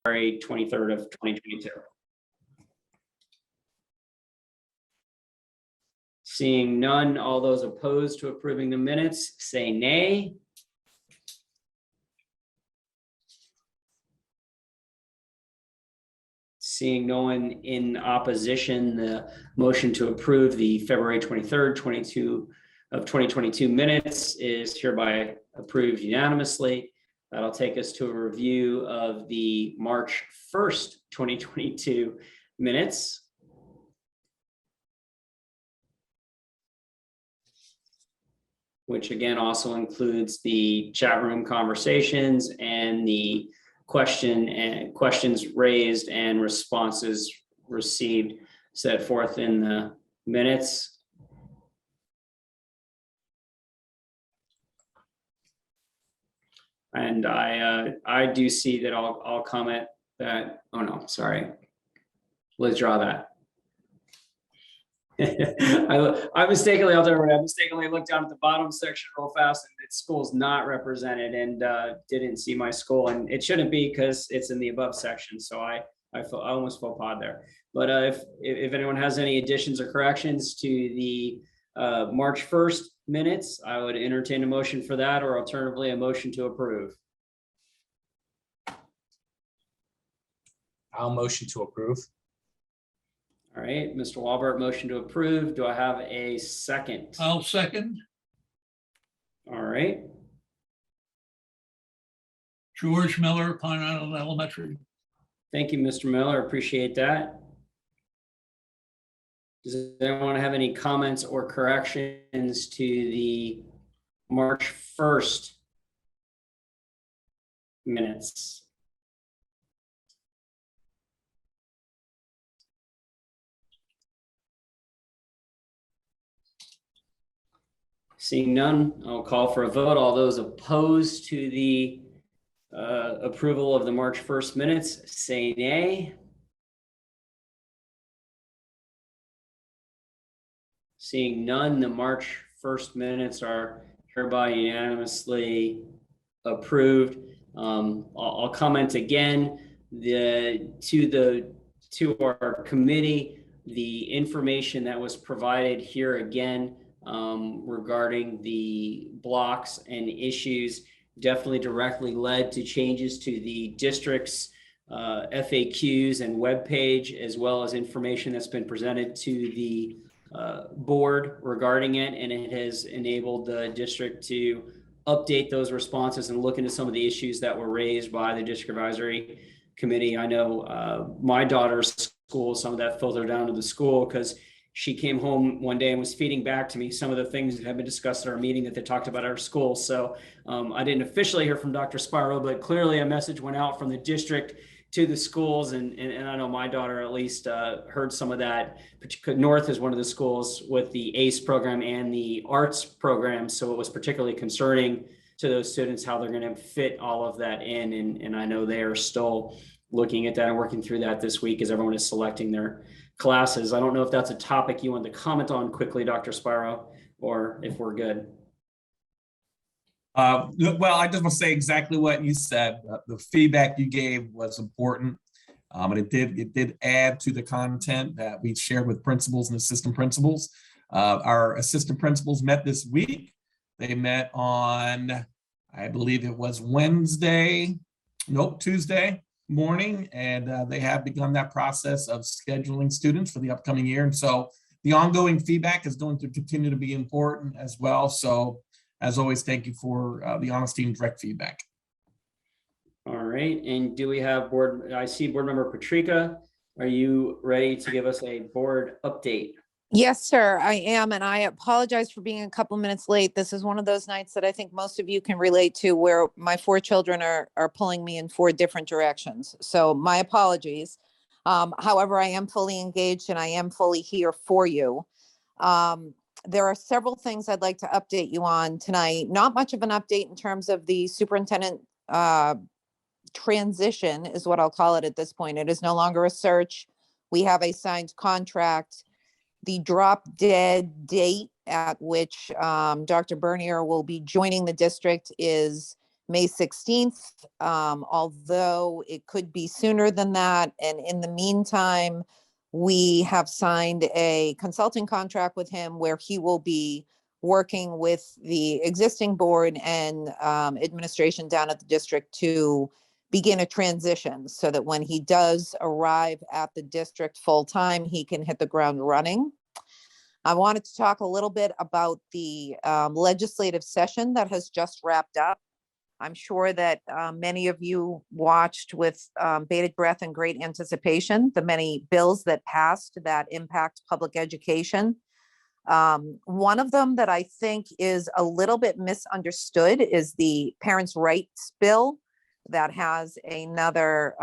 February 23rd of 2022. Seeing none, all those opposed to approving the minutes say nay. Seeing no one in opposition, the motion to approve the February 23rd, 2022 minutes is hereby approved unanimously. That'll take us to a review of the March 1st, 2022 minutes. Which again also includes the chat room conversations and the questions raised and responses received set forth in the minutes. And I do see that I'll comment that, oh no, sorry. Withdraw that. I mistakenly looked down at the bottom section real fast and its school's not represented, and didn't see my school, and it shouldn't be because it's in the above section. So I almost faux pas there. But if anyone has any additions or corrections to the March 1st minutes, I would entertain a motion for that, or alternatively a motion to approve. I'll motion to approve. All right, Mr. Walbert, motion to approve. Do I have a second? I'll second. All right. George Miller, Pine Island Elementary. Thank you, Mr. Miller. Appreciate that. Does anyone have any comments or corrections to the March 1st minutes? Seeing none, I'll call for a vote. All those opposed to the approval of the March 1st minutes, say nay. Seeing none, the March 1st minutes are hereby unanimously approved. I'll comment again to our committee, the information that was provided here again regarding the blocks and issues definitely directly led to changes to the district's FAQs and webpage, as well as information that's been presented to the board regarding it, and it has enabled the district to update those responses and look into some of the issues that were raised by the district advisory committee. I know my daughter's school, some of that filtered down to the school because she came home one day and was feeding back to me some of the things that have been discussed at our meeting that they talked about at our school. So I didn't officially hear from Dr. Spiro, but clearly a message went out from the district to the schools. And I know my daughter at least heard some of that. North is one of the schools with the ACE program and the arts program. So it was particularly concerning to those students how they're going to fit all of that in. And I know they are still looking at that and working through that this week as everyone is selecting their classes. I don't know if that's a topic you want to comment on quickly, Dr. Spiro, or if we're good. Well, I just want to say exactly what you said. The feedback you gave was important, and it did add to the content that we shared with principals and assistant principals. Our assistant principals met this week. They met on, I believe it was Tuesday morning, and they have begun that process of scheduling students for the upcoming year. And so the ongoing feedback is going to continue to be important as well. So as always, thank you for the honesty and direct feedback. All right, and do we have I see board member Patrica. Are you ready to give us a board update? Yes, sir, I am. And I apologize for being a couple minutes late. This is one of those nights that I think most of you can relate to, where my 4 children are pulling me in 4 different directions. So my apologies. However, I am fully engaged and I am fully here for you. There are several things I'd like to update you on tonight. Not much of an update in terms of the superintendent transition is what I'll call it at this point. It is no longer a search. We have a signed contract. The drop dead date at which Dr. Bernier will be joining the district is May 16th, although it could be sooner than that. And in the meantime, we have signed a consulting contract with him where he will be working with the existing board and administration down at the district to begin a transition so that when he does arrive at the district full time, he can hit the ground running. I wanted to talk a little bit about the legislative session that has just wrapped up. I'm sure that many of you watched with bated breath and great anticipation the many bills that passed that impact public education. One of them that I think is a little bit misunderstood is the Parents' Rights Bill that has another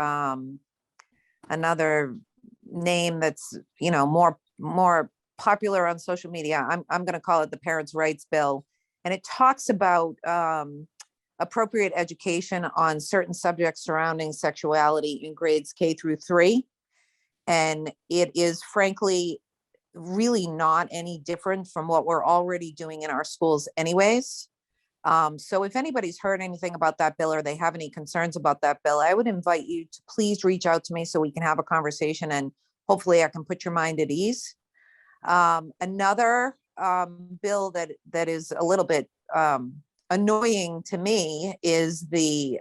name that's, you know, more popular on social media. I'm going to call it the Parents' Rights Bill, and it talks about appropriate education on certain subjects surrounding sexuality in grades K through 3. And it is frankly really not any different from what we're already doing in our schools anyways. So if anybody's heard anything about that bill or they have any concerns about that bill, I would invite you to please reach out to me so we can have a conversation and hopefully I can put your mind at ease. Another bill that is a little bit annoying to me is the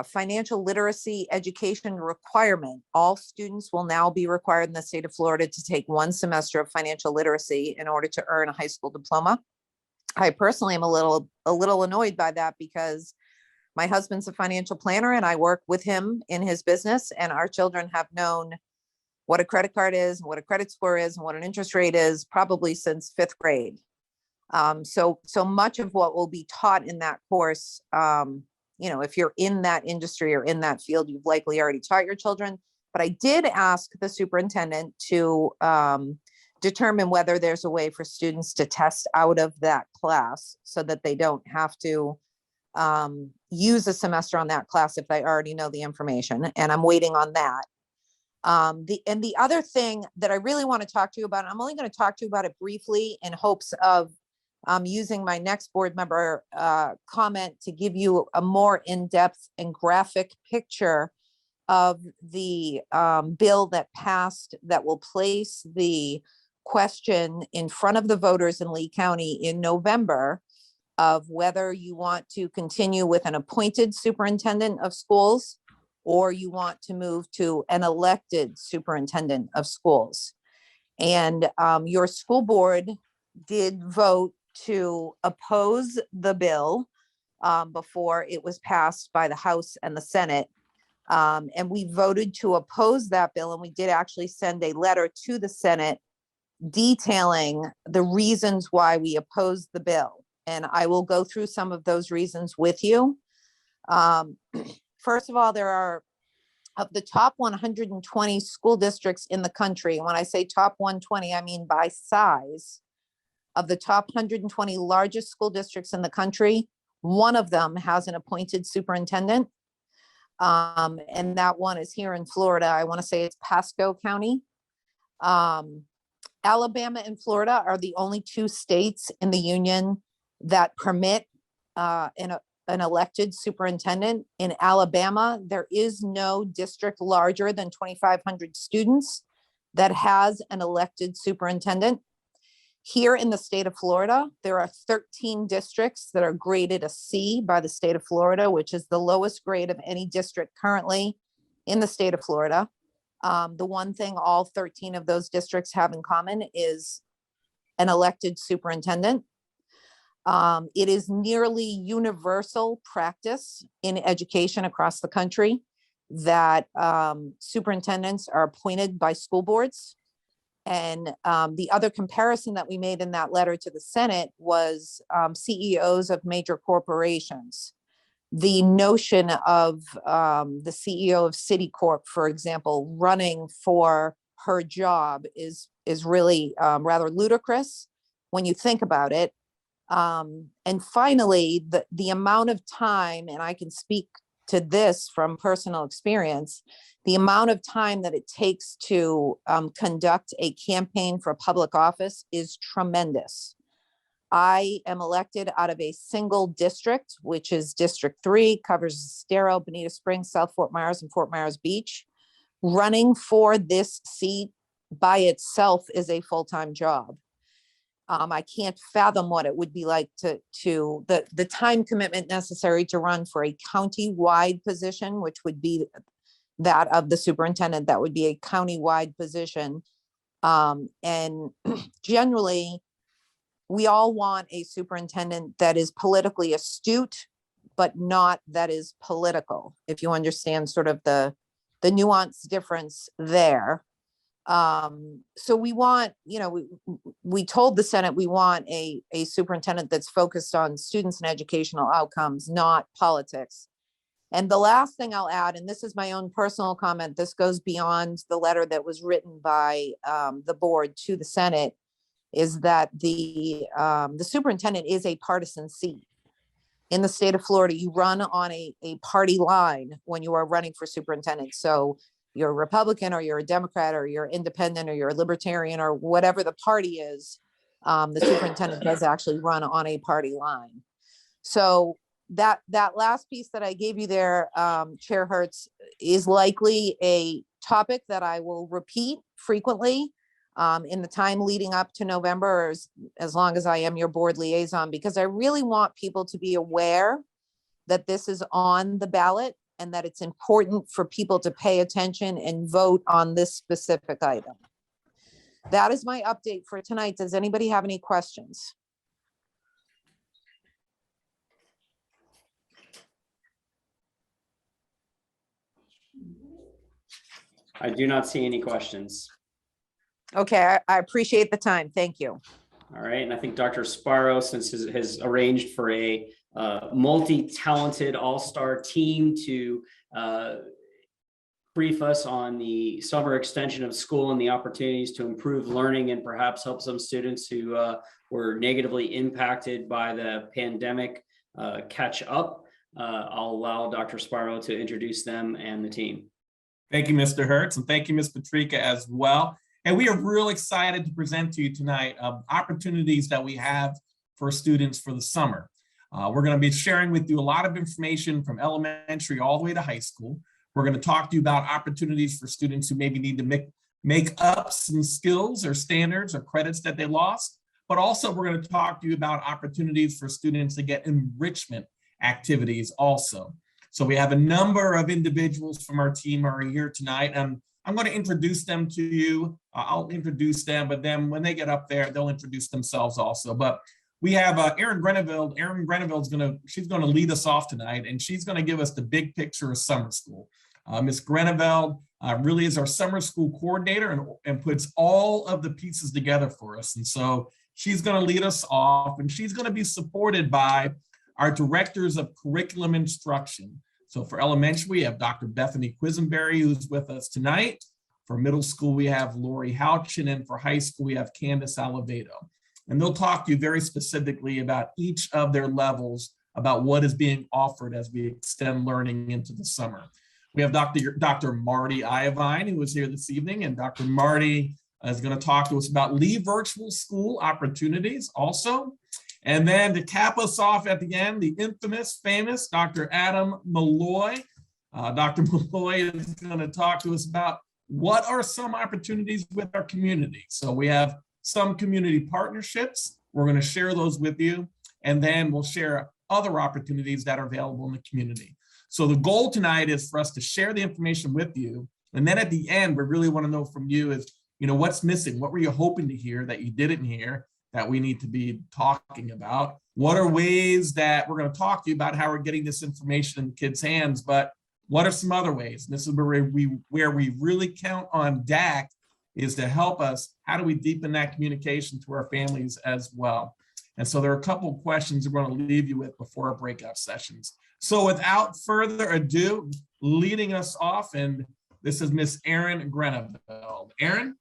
financial literacy education requirement. All students will now be required in the state of Florida to take 1 semester of financial literacy in order to earn a high school diploma. I personally am a little annoyed by that because my husband's a financial planner and I work with him in his business, and our children have known what a credit card is, what a credit score is, and what an interest rate is probably since 5th grade. So much of what will be taught in that course, you know, if you're in that industry or in that field, you've likely already taught your children. But I did ask the superintendent to determine whether there's a way for students to test out of that class so that they don't have to use a semester on that class if they already know the information. And I'm waiting on that. The other thing that I really want to talk to you about, I'm only going to talk to you about it briefly in hopes of using my next board member comment to give you a more in-depth and graphic picture of the bill that passed that will place the question in front of the voters in Lee County in November of whether you want to continue with an appointed superintendent of schools or you want to move to an elected superintendent of schools. And your school board did vote to oppose the bill before it was passed by the House and the Senate. And we voted to oppose that bill. And we did actually send a letter to the Senate detailing the reasons why we opposed the bill. And I will go through some of those reasons with you. First of all, there are, of the top 120 school districts in the country, and when I say top 120, I mean by size, of the top 120 largest school districts in the country, one of them has an appointed superintendent. And that one is here in Florida. I want to say it's Pasco County. Alabama and Florida are the only 2 states in the union that permit an elected superintendent. In Alabama, there is no district larger than 2,500 students that has an elected superintendent. Here in the state of Florida, there are 13 districts that are graded a C by the state of Florida, which is the lowest grade of any district currently in the state of Florida. The one thing all 13 of those districts have in common is an elected superintendent. It is nearly universal practice in education across the country that superintendents are appointed by school boards. And the other comparison that we made in that letter to the Senate was CEOs of major corporations. The notion of the CEO of Citicorp, for example, running for her job is really rather ludicrous when you think about it. And finally, the amount of time, and I can speak to this from personal experience, the amount of time that it takes to conduct a campaign for public office is tremendous. I am elected out of a single district, which is District 3, covers Estero, Bonita Springs, South Fort Myers, and Fort Myers Beach. Running for this seat by itself is a full-time job. I can't fathom what it would be like to the time commitment necessary to run for a county-wide position, which would be that of the superintendent. That would be a county-wide position. And generally, we all want a superintendent that is politically astute, but not that is political, if you understand sort of the nuance difference there. So we want, we told the Senate we want a superintendent that's focused on students and educational outcomes, not politics. And the last thing I'll add, and this is my own personal comment, this goes beyond the letter that was written by the board to the Senate, is that the superintendent is a partisan seat. In the state of Florida, you run on a party line when you are running for superintendent. So you're a Republican or you're a Democrat or you're independent or you're a libertarian or whatever the party is, the superintendent does actually run on a party line. So that last piece that I gave you there, Chair Hertz, is likely a topic that I will repeat frequently in the time leading up to November, as long as I am your board liaison, because I really want people to be aware that this is on the ballot and that it's important for people to pay attention and vote on this specific item. That is my update for tonight. Does anybody have any questions? I do not see any questions. Okay, I appreciate the time. Thank you. All right, and I think Dr. Sparrow, since has arranged for a multi-talented all-star team to brief us on the summer extension of school and the opportunities to improve learning and perhaps help some students who were negatively impacted by the pandemic catch up. I'll allow Dr. Sparrow to introduce them and the team. Thank you, Mr. Hertz, and thank you, Ms. Patrika, as well. And we are real excited to present to you tonight opportunities that we have for students for the summer. We're going to be sharing with you a lot of information from elementary all the way to high school. We're going to talk to you about opportunities for students who maybe need to make up some skills or standards or credits that they lost. But also we're going to talk to you about opportunities for students to get enrichment activities also. So we have a number of individuals from our team are here tonight. I'm going to introduce them to you. I'll introduce them, but then when they get up there, they'll introduce themselves also. But we have Erin Greneville. Erin Greneville she's going to lead us off tonight, and she's going to give us the big picture of summer school. Ms. Greneville really is our summer school coordinator and puts all of the pieces together for us. And so she's going to lead us off, and she's going to be supported by our directors of curriculum instruction. So for elementary, we have Dr. Bethany Quisenberry, who's with us tonight. For middle school, we have Lori Houchin, and for high school, we have Candace Alivedo. And they'll talk to you very specifically about each of their levels, about what is being offered as we extend learning into the summer. We have Dr. Marty Iovine, who is here this evening, and Dr. Marty is going to talk to us about Leave Virtual School opportunities also. And then to cap us off at the end, the infamous, famous Dr. Adam Malloy. Dr. Malloy is going to talk to us about what are some opportunities with our community. So we have some community partnerships. We're going to share those with you, and then we'll share other opportunities that are available in the community. So the goal tonight is for us to share the information with you. And then at the end, we really want to know from you is, what's missing? What were you hoping to hear that you didn't hear that we need to be talking about? What are ways that we're going to talk to you about how we're getting this information in the kids' hands, but what are some other ways? And this is where we really count on DAC is to help us. How do we deepen that communication to our families as well? And so there are a couple of questions we're going to leave you with before our breakout sessions. So without further ado, leading us off, and this is Miss Erin Greneville. Erin?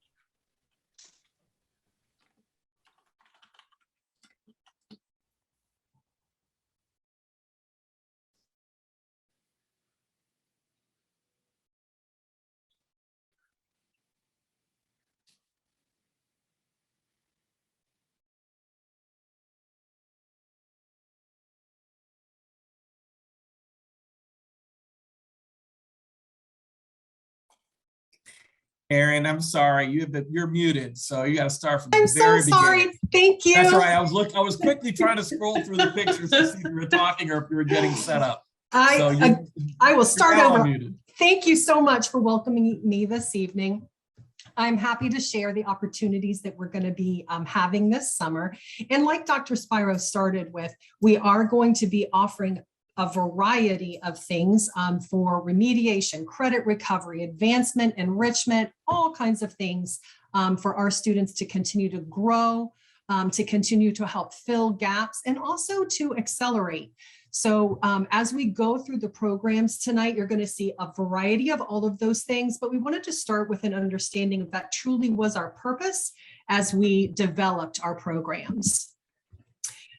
Erin, I'm sorry, you're muted, so you got to start from I'm the very so sorry. beginning. Thank you. That's right. I was quickly trying to scroll through the pictures to see if you were talking or if you were getting set up. So I will start you're now over. unmuted. Thank you so much for welcoming me this evening. I'm happy to share the opportunities that we're going to be having this summer. And like Dr. Spiro started with, we are going to be offering a variety of things for remediation, credit recovery, advancement, enrichment, all kinds of things for our students to continue to grow, to continue to help fill gaps, and also to accelerate. So as we go through the programs tonight, you're going to see a variety of all of those things, but we wanted to start with an understanding of that truly was our purpose as we developed our programs.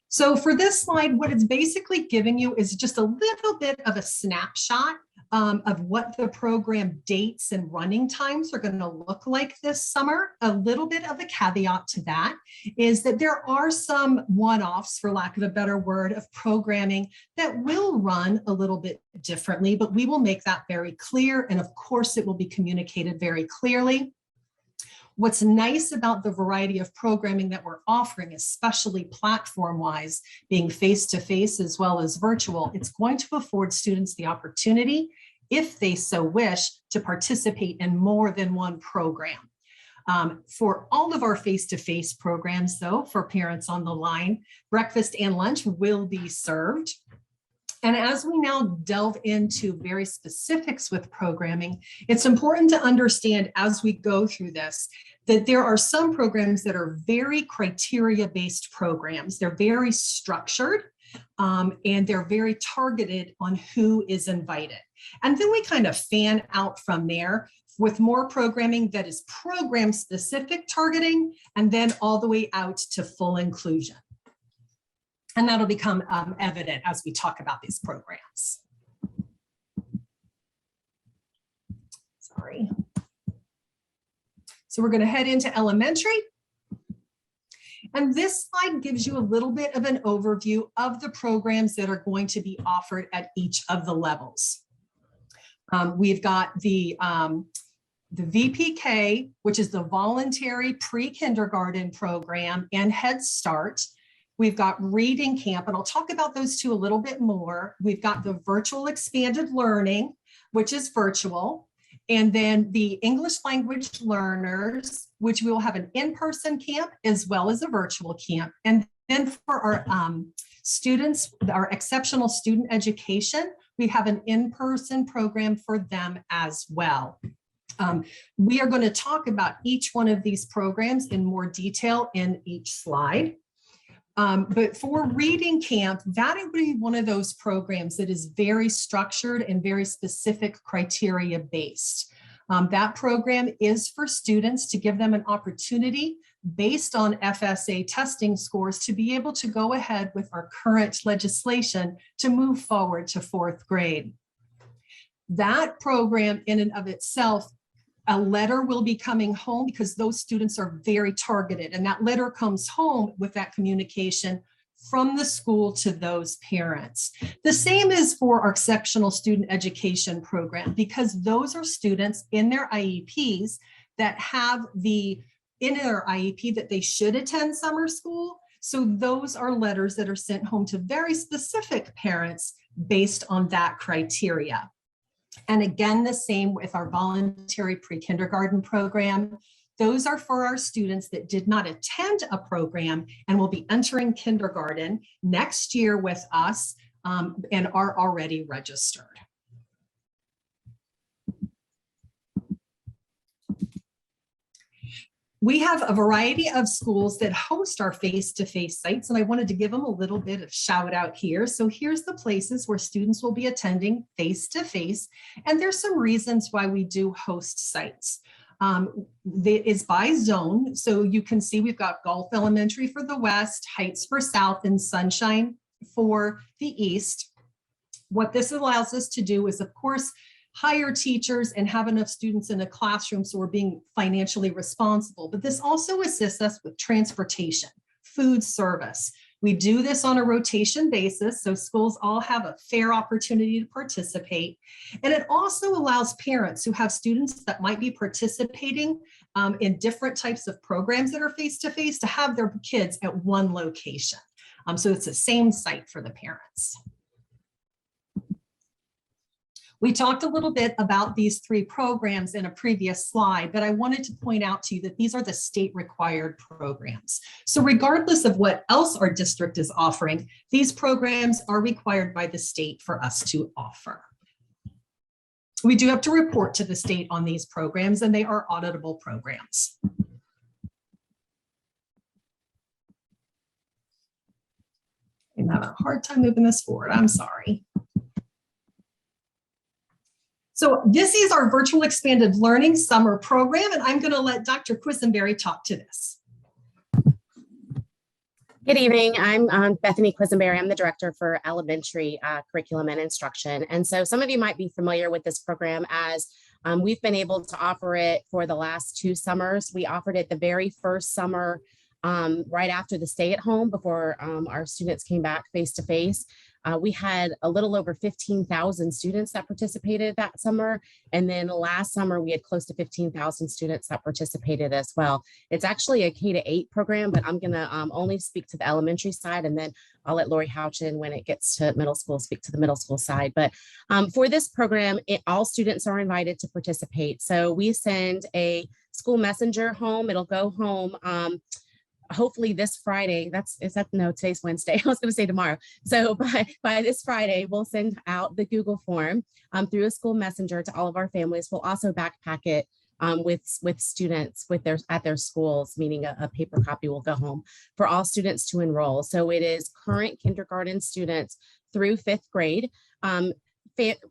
So for this slide, what it's basically giving you is just a little bit of a snapshot of what the program dates and running times are going to look like this summer. A little bit of a caveat to that is that there are some one-offs, for lack of a better word, of programming that will run a little bit differently, but we will make that very clear. And of course, it will be communicated very clearly. What's nice about the variety of programming that we're offering, especially platform-wise, being face-to-face as well as virtual, it's going to afford students the opportunity, if they so wish, to participate in more than one program. For all of our face-to-face programs, though, for parents on the line, breakfast and lunch will be served. And as we now delve into very specifics with programming, it's important to understand as we go through this that there are some programs that are very criteria-based programs. They're very structured and they're very targeted on who is invited. And then we kind of fan out from there with more programming that is program-specific targeting and then all the way out to full inclusion. And that'll become evident as we talk about these programs. Sorry. So we're going to head into elementary. And this slide gives you a little bit of an overview of the programs that are going to be offered at each of the levels. We've got the VPK, which is the voluntary pre-kindergarten program, and Head Start. We've got Reading Camp, and I'll talk about those two a little bit more. We've got the virtual expanded learning, which is virtual, and then the English language learners, which we will have an in-person camp as well as a virtual camp. And then for our students, our exceptional student education, we have an in-person program for them as well. We are going to talk about each one of these programs in more detail in each slide. But for Reading Camp, that would be one of those programs that is very structured and very specific criteria based. That program is for students to give them an opportunity based on FSA testing scores to be able to go ahead with our current legislation to move forward to 4th grade. That program in and of itself, a letter will be coming home because those students are very targeted, and that letter comes home with that communication from the school to those parents. The same is for our exceptional student education program, because those are students in their IEPs that have in their IEP that they should attend summer school. So those are letters that are sent home to very specific parents based on that criteria. And again, the same with our voluntary pre-kindergarten program. Those are for our students that did not attend a program and will be entering kindergarten next year with us and are already registered. We have a variety of schools that host our face-to-face sites, and I wanted to give them a little bit of shout out here. So here's the places where students will be attending face-to-face, and there's some reasons why we do host sites. It is by zone, so you can see we've got Gulf Elementary for the West, Heights for South, and Sunshine for the East. What this allows us to do is, of course, hire teachers and have enough students in a classroom so we're being financially responsible. But this also assists us with transportation, food service, We do this on a rotation basis, so schools all have a fair opportunity to participate. And it also allows parents who have students that might be participating in different types of programs that are face-to-face to have their kids at one location. So it's the same site for the parents. We talked a little bit about these 3 programs in a previous slide, but I wanted to point out to you that these are the state required programs. So regardless of what else our district is offering, these programs are required by the state for us to offer. We do have to report to the state on these programs, and they are auditable programs. I'm having a hard time moving this forward. I'm sorry. So this is our virtual expanded learning summer program, and I'm going to let Dr. Quisenberry talk to this. Good evening. I'm Bethany Quisenberry. I'm the director for elementary curriculum and instruction. And so some of you might be familiar with this program as we've been able to offer it for the last 2 summers. We offered it the very first summer right after the stay at home before our students came back face to face. We had a little over 15,000 students that participated that summer. And then last summer, we had close to 15,000 students that participated as well. It's actually a K-8 program, but I'm gonna only speak to the elementary side, and then I'll let Lori Houchin, when it gets to middle school, speak to the middle school side. But for this program, all students are invited to participate. So we send a school messenger home. It'll go home hopefully this Friday. No, today's Wednesday. I was going to say tomorrow. So by this Friday, we'll send out the Google form through a school messenger to all of our families. We'll also backpack it with students at their schools, meaning a paper copy will go home for all students to enroll. So it is current kindergarten students through 5th grade.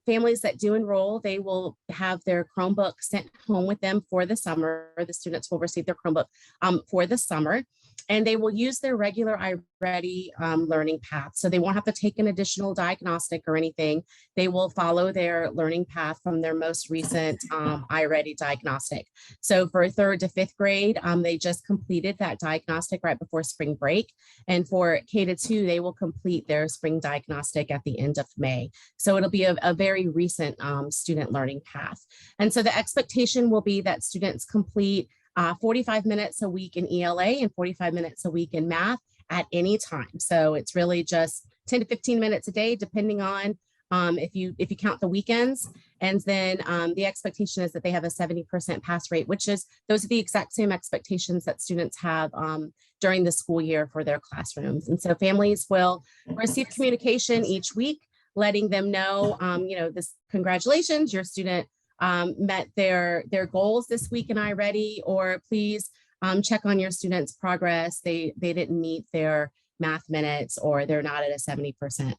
Families that do enroll, they will have their Chromebook sent home with them for the summer. The students will receive their Chromebook for the summer, and they will use their regular iReady learning path. So they won't have to take an additional diagnostic or anything. They will follow their learning path from their most recent iReady diagnostic. So for 3rd to 5th grade, they just completed that diagnostic right before spring break. And for K-2, they will complete their spring diagnostic at the end of May. So it'll be a very recent student learning path. And so the expectation will be that students complete 45 minutes a week in ELA and 45 minutes a week in math at any time. So it's really just 10 to 15 minutes a day, depending on if you count the weekends. And then the expectation is that they have a 70% pass rate, those are the exact same expectations that students have during the school year for their classrooms. And so families will receive communication each week, letting them know, this congratulations, your student met their goals this week in iReady, or please check on your students' progress. They didn't meet their math minutes, or they're not at a 70%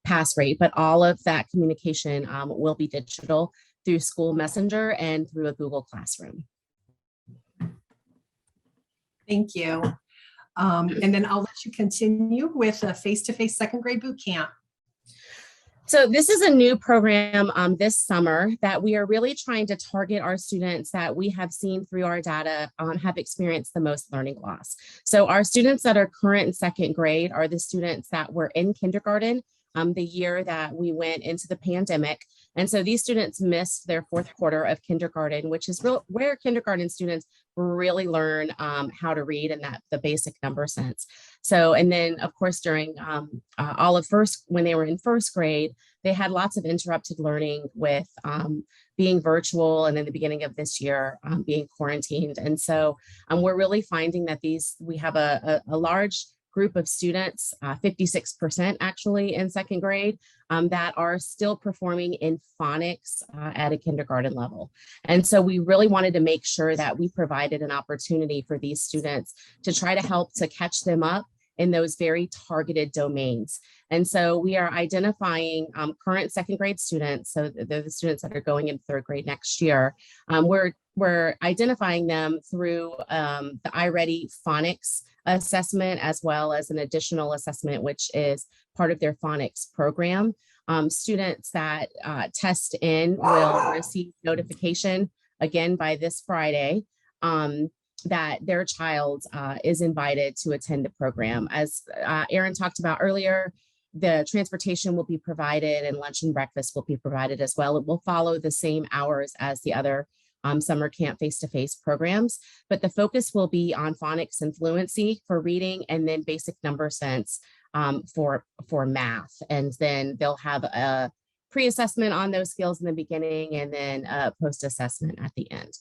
pass rate. But all of that communication will be digital through School Messenger and through a Google Classroom. Thank you. And then I'll let you continue with a face-to-face 2nd grade boot camp. So this is a new program this summer that we are really trying to target our students that we have seen through our data have experienced the most learning loss. So our students that are current in 2nd grade are the students that were in kindergarten the year that we went into the pandemic. And so these students missed their 4th quarter of kindergarten, which is where kindergarten students really learn how to read and the basic number sense. So, and then of course, during when they were in 1st grade, they had lots of interrupted learning with being virtual, and in the beginning of this year, being quarantined. And so we're really finding that we have a large group of students, 56% actually in 2nd grade, that are still performing in phonics at a kindergarten level. And so we really wanted to make sure that we provided an opportunity for these students to try to help to catch them up in those very targeted domains. And so we are identifying current 2nd grade students. So they're the students that are going into 3rd grade next year. We're identifying them through the iReady phonics assessment, as well as an additional assessment, which is part of their phonics program. Students that test in will receive notification again by this Friday that their child is invited to attend the program. As Aaron talked about earlier, the transportation will be provided and lunch and breakfast will be provided as well. It will follow the same hours as the other summer camp face-to-face programs, but the focus will be on phonics and fluency for reading, and then basic number sense for math. And then they'll have a pre-assessment on those skills in the beginning and then a post-assessment at the end.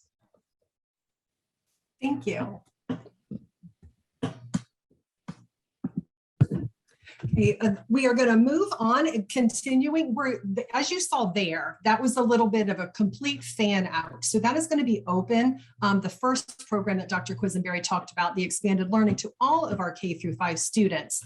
Thank you. Okay, we are going to move on and continuing. As you saw there, that was a little bit of a complete fan out. So that is going to be open. The first program that Dr. Quisenberry talked about, the expanded learning, to all of our K-5 students.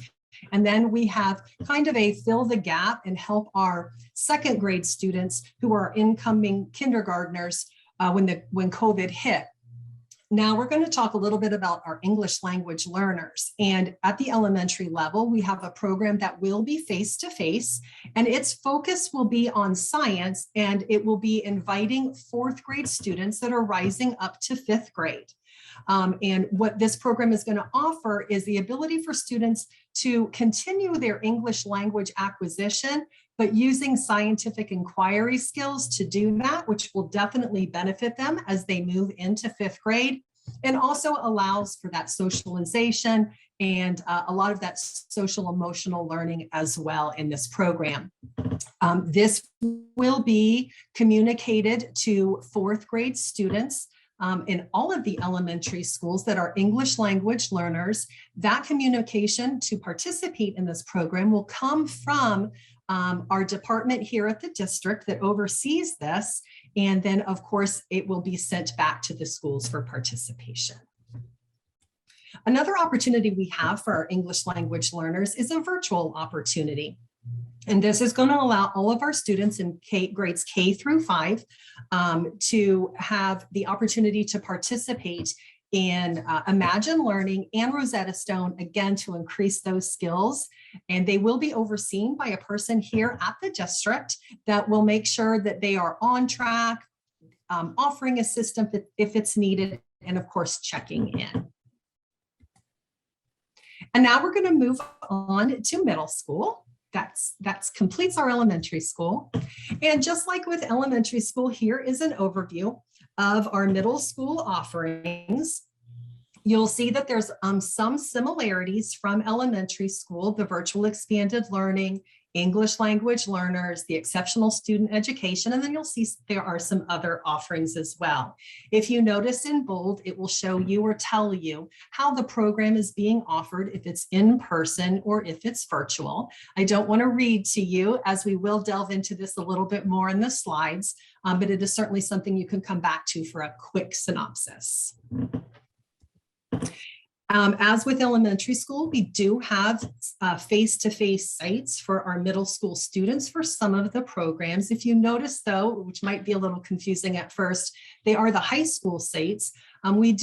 And then we have kind of a fill the gap and help our second grade students who are incoming kindergartners when COVID hit. Now we're going to talk a little bit about our English language learners. And at the elementary level, we have a program that will be face-to-face, and its focus will be on science, and it will be inviting fourth grade students that are rising up to fifth grade. And what this program is going to offer is the ability for students to continue their English language acquisition, but using scientific inquiry skills to do that, which will definitely benefit them as they move into fifth grade, and also allows for that socialization and a lot of that social emotional learning as well in this program. This will be communicated to fourth grade students in all of the elementary schools that are English language learners. That communication to participate in this program will come from our department here at the district that oversees this. And then, of course, it will be sent back to the schools for participation. Another opportunity we have for our English language learners is a virtual opportunity. And this is going to allow all of our students in grades K-5 to have the opportunity to participate in Imagine Learning and Rosetta Stone, again, to increase those skills. And they will be overseen by a person here at the district that will make sure that they are on track, offering assistance if it's needed, and of course, checking in. And now we're going to move on to middle school. That completes our elementary school. And just like with elementary school, here is an overview of our middle school offerings. You'll see that there's some similarities from elementary school: the virtual expanded learning, English language learners, the exceptional student education, and then you'll see there are some other offerings as well. If you notice in bold, it will show you or tell you how the program is being offered, if it's in person or if it's virtual. I don't want to read to you, as we will delve into this a little bit more in the slides, but it is certainly something you can come back to for a quick synopsis. As with elementary school, we do have face-to-face sites for our middle school students for some of the programs. If you notice, though, which might be a little confusing at first, they are the high school sites. We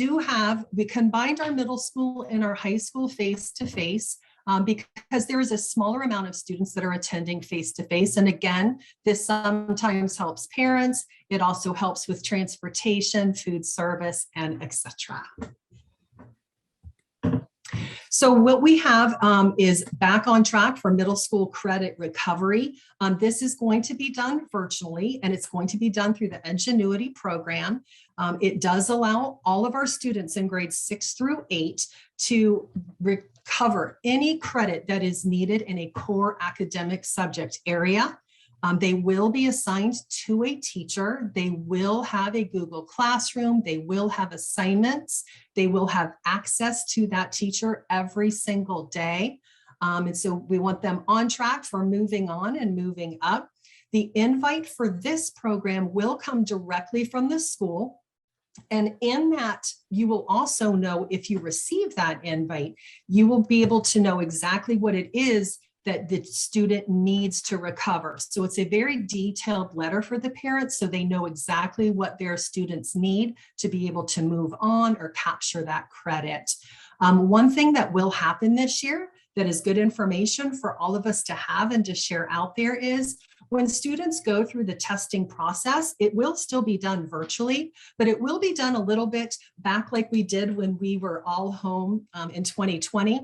combined our middle school and our high school face-to-face because there is a smaller amount of students that are attending face-to-face. And again, this sometimes helps parents. It also helps with transportation, food service, and etc. So what we have is back on track for middle school credit recovery. This is going to be done virtually, and it's going to be done through the Edgenuity program. It does allow all of our students in grades 6 through 8 to recover any credit that is needed in a core academic subject area. They will be assigned to a teacher. They will have a Google Classroom. They will have assignments. They will have access to that teacher every single day. And so we want them on track for moving on and moving up. The invite for this program will come directly from the school. And in that, you will also know, if you receive that invite, you will be able to know exactly what it is that the student needs to recover. So it's a very detailed letter for the parents, so they know exactly what their students need to be able to move on or capture that credit. One thing that will happen this year that is good information for all of us to have and to share out there is When students go through the testing process, it will still be done virtually, but it will be done a little bit back like we did when we were all home in 2020.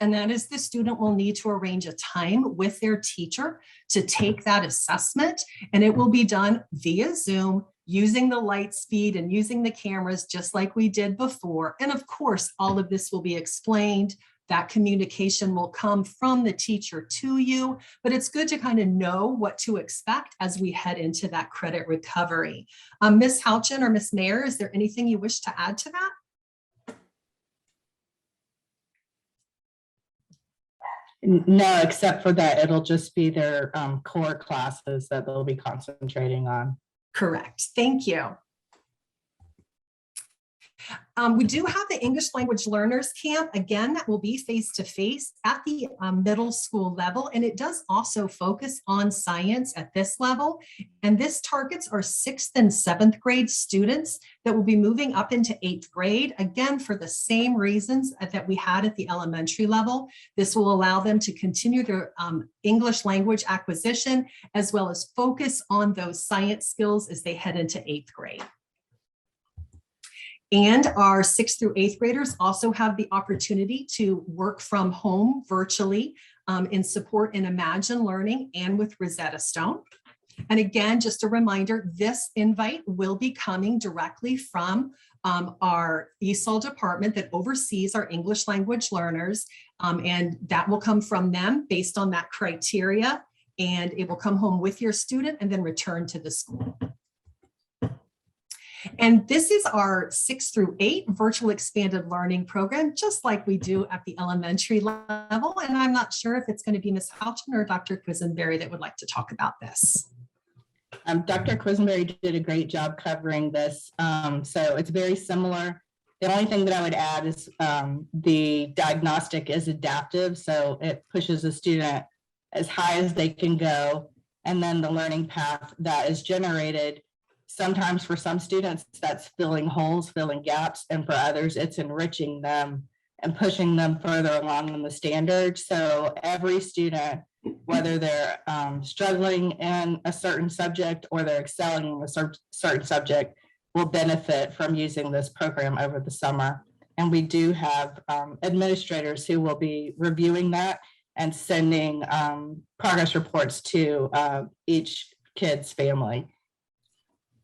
And that is the student will need to arrange a time with their teacher to take that assessment, and it will be done via Zoom using the light speed and using the cameras just like we did before. And of course, all of this will be explained. That communication will come from the teacher to you, but it's good to kind of know what to expect as we head into that credit recovery. Ms. Houchin or Ms. Mayer, is there anything you wish to add to that? No, except for that, it'll just be their core classes that they'll be concentrating on. Correct. Thank you. We do have the English language learners camp. Again, that will be face-to-face at the middle school level. And it does also focus on science at this level. And this targets our 6th and 7th grade students that will be moving up into 8th grade. Again, for the same reasons that we had at the elementary level. This will allow them to continue their English language acquisition, as well as focus on those science skills as they head into 8th grade. And our 6th through 8th graders also have the opportunity to work from home virtually in support in Imagine Learning and with Rosetta Stone. And again, just a reminder, this invite will be coming directly from our ESOL department that oversees our English language learners. And that will come from them based on that criteria. And it will come home with your student and then return to the school. And this is our 6 through 8 virtual expanded learning program, just like we do at the elementary level. And I'm not sure if it's going to be Ms. Houchin or Dr. Quisenberry that would like to talk about this. Dr. Quisenberry did a great job covering this. So it's very similar. The only thing that I would add is the diagnostic is adaptive. So it pushes the student as high as they can go. And then the learning path that is generated, sometimes for some students, that's filling holes, filling gaps, and for others, it's enriching them and pushing them further along in the standard. So every student, whether they're struggling in a certain subject or they're excelling in a certain subject, will benefit from using this program over the summer. And we do have administrators who will be reviewing that and sending progress reports to each kid's family.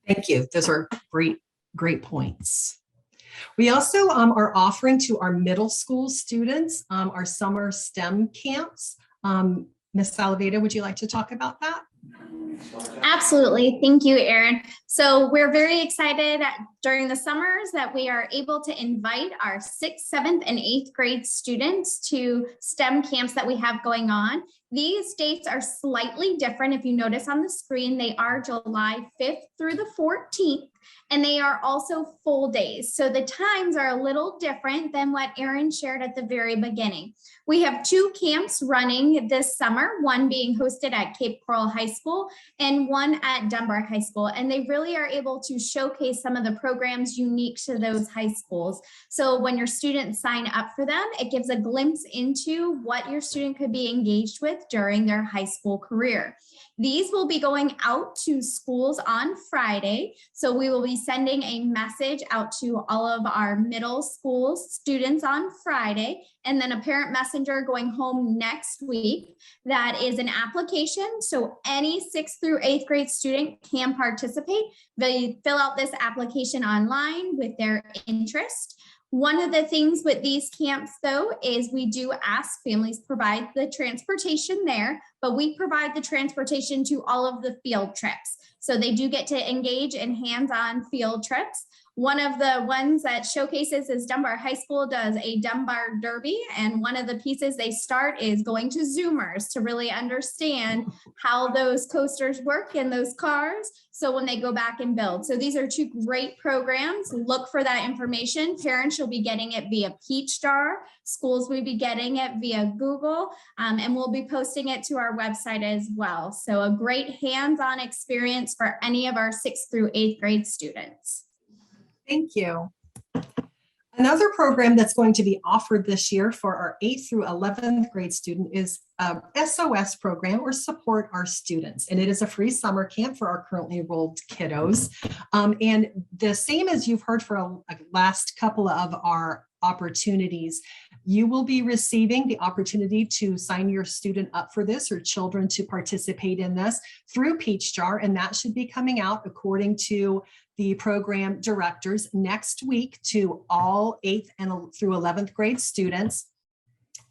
Thank you. Those are great points. We also are offering to our middle school students our summer STEM camps. Ms. Salaveda, would you like to talk about that? Absolutely. Thank you, Erin. So we're very excited during the summers that we are able to invite our 6th, 7th, and 8th grade students to STEM camps that we have going on. These dates are slightly different. If you notice on the screen, they are July 5th through the 14th, and they are also full days. So the times are a little different than what Erin shared at the very beginning. We have 2 camps running this summer, one being hosted at Cape Coral High School and one at Dunbar High School. And they really are able to showcase some of the programs unique to those high schools. So when your students sign up for them, it gives a glimpse into what your student could be engaged with during their high school career. These will be going out to schools on Friday. So we will be sending a message out to all of our middle school students on Friday, and then a parent messenger going home next week. That is an application. So any 6th through 8th grade student can participate. They fill out this application online with their interest. One of the things with these camps, though, is we do ask families provide the transportation there, but we provide the transportation to all of the field trips. So they do get to engage in hands-on field trips. One of the ones that showcases is Dunbar High School does a Dunbar Derby, and one of the pieces they start is going to Zoomers to really understand how those coasters work in those cars, so when they go back and build. So these are 2 great programs. Look for that information. Parents will be getting it via Peach Star. Schools will be getting it via Google, and we'll be posting it to our website as well. So a great hands-on experience for any of our 6th through 8th grade students. Thank you. Another program that's going to be offered this year for our 8th through 11th grade student is a SOS program, or Support Our Students. And it is a free summer camp for our currently enrolled kiddos. And the same as you've heard for a last couple of our opportunities, you will be receiving the opportunity to sign your student up for this, or children to participate in this, through Peach Jar. And that should be coming out, according to the program directors, next week to all 8th and through 11th grade students.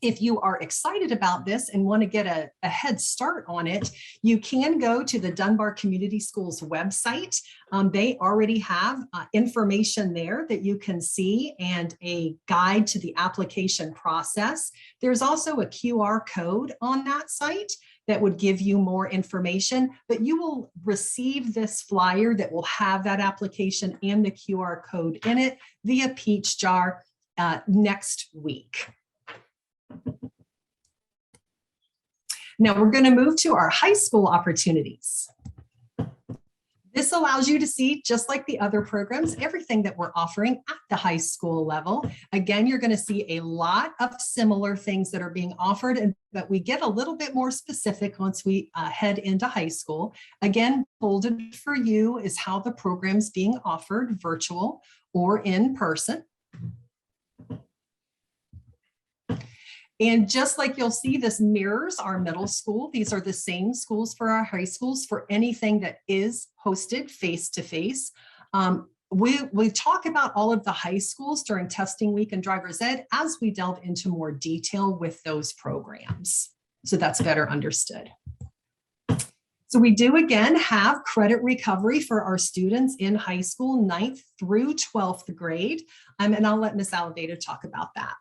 If you are excited about this and want to get a head start on it, you can go to the Dunbar Community Schools website. They already have information there that you can see, and a guide to the application process. There's also a QR code on that site that would give you more information, but you will receive this flyer that will have that application and the QR code in it via Peach Jar next week. Now we're going to move to our high school opportunities. This allows you to see, just like the other programs, everything that we're offering at the high school level. Again, you're going to see a lot of similar things that are being offered, but we get a little bit more specific once we head into high school. Again, bolded for you is how the program's being offered, virtual or in person. And just like you'll see, this mirrors our middle school. These are the same schools for our high schools for anything that is hosted face-to-face. We talk about all of the high schools during testing week and driver's ed as we delve into more detail with those programs, so that's better understood. So we do again have credit recovery for our students in high school, 9th through 12th grade. And I'll let Ms. Alaveda talk about that.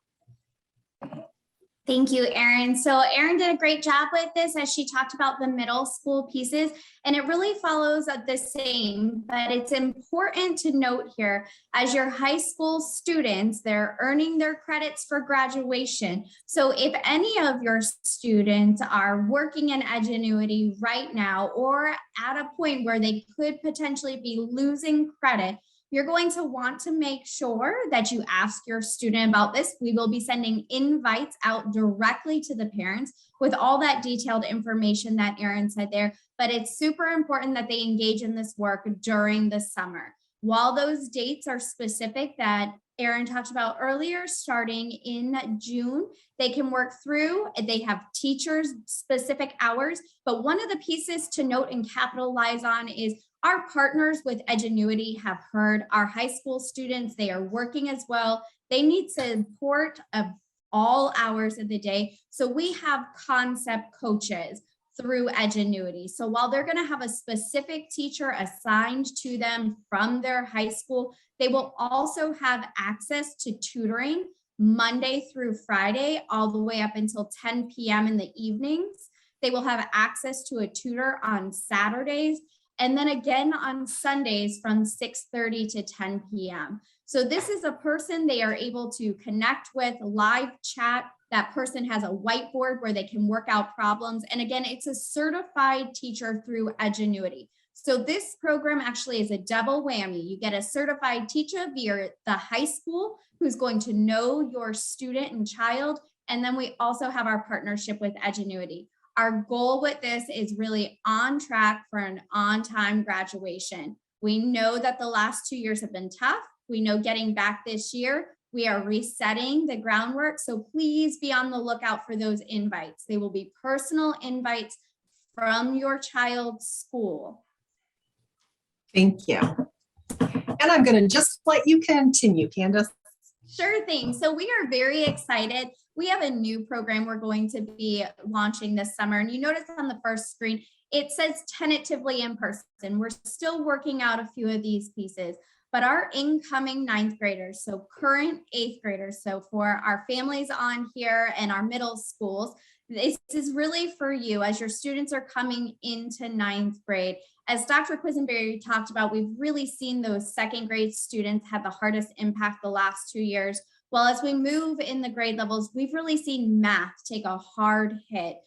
Thank you, Erin. So Erin did a great job with this as she talked about the middle school pieces, and it really follows the same, but it's important to note here, as your high school students, they're earning their credits for graduation. So if any of your students are working in Edgenuity right now, or at a point where they could potentially be losing credit, you're going to want to make sure that you ask your student about this. We will be sending invites out directly to the parents with all that detailed information that Erin said there, but it's super important that they engage in this work during the summer. While those dates are specific that Erin talked about earlier, starting in June, they can work through, they have teachers specific hours, but one of the pieces to note and capitalize on is our partners with Edgenuity have heard our high school students. They are working as well. They need support of all hours of the day. So we have concept coaches through Edgenuity. So while they're going to have a specific teacher assigned to them from their high school, they will also have access to tutoring Monday through Friday, all the way up until 10 p.m. in the evenings. They will have access to a tutor on Saturdays, and then again on Sundays from 6:30 to 10 p.m. So this is a person they are able to connect with, live chat. That person has a whiteboard where they can work out problems. And again, it's a certified teacher through Edgenuity. So this program actually is a double whammy. You get a certified teacher via the high school who's going to know your student and child. And then we also have our partnership with Edgenuity. Our goal with this is really on track for an on-time graduation. We know that the last 2 years have been tough. We know getting back this year, we are resetting the groundwork. So please be on the lookout for those invites. They will be personal invites from your child's school. Thank you. And I'm going to just let you continue, Candace. Sure thing. So we are very excited. We have a new program we're going to be launching this summer. And you notice on the first screen, it says tentatively in person. We're still working out a few of these pieces, but our incoming 9th graders, so current 8th graders, so for our families on here and our middle schools, this is really for you as your students are coming into 9th grade. As Dr. Quisenberry talked about, we've really seen those 2nd grade students have the hardest impact the last 2 years. Well, as we move in the grade levels, we've really seen math take a hard hit.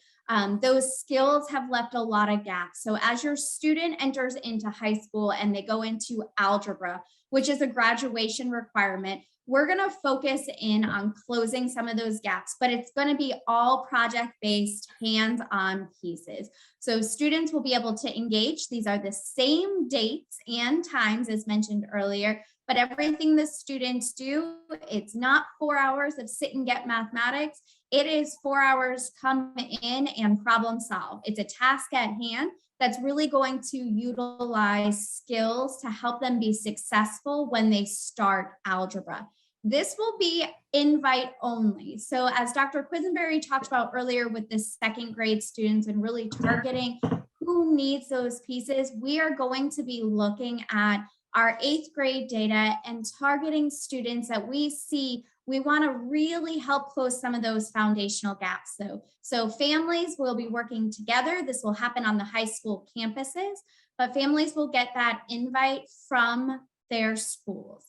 Those skills have left a lot of gaps. So as your student enters into high school and they go into algebra, which is a graduation requirement, we're going to focus in on closing some of those gaps, but it's going to be all project-based, hands-on pieces. So students will be able to engage. These are the same dates and times as mentioned earlier, but everything the students do, it's not 4 hours of sit and get mathematics. It is 4 hours come in and problem solve. It's a task at hand that's really going to utilize skills to help them be successful when they start algebra. This will be invite only. So as Dr. Quisenberry talked about earlier with the second grade students and really targeting who needs those pieces, we are going to be looking at our 8th grade data and targeting students that we see we want to really help close some of those foundational gaps. So families will be working together. This will happen on the high school campuses, but families will get that invite from their schools.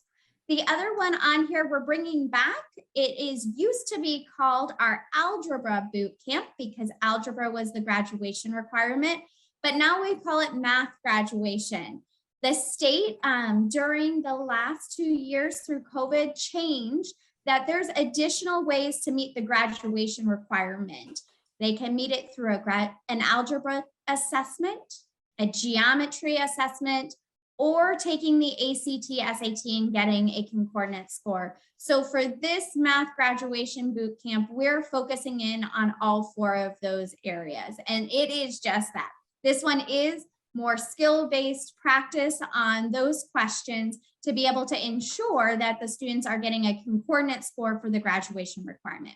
The other one on here we're bringing back, it is used to be called our Algebra Boot Camp because algebra was the graduation requirement, but now we call it Math Graduation. The state during the last 2 years through COVID changed that there's additional ways to meet the graduation requirement. They can meet it through an algebra assessment, a geometry assessment, or taking the ACT, SAT and getting a concordant score. So for this Math Graduation Boot Camp, we're focusing in on all 4 of those areas. And it is just that. This one is more skill-based practice on those questions to be able to ensure that the students are getting a concordant score for the graduation requirement.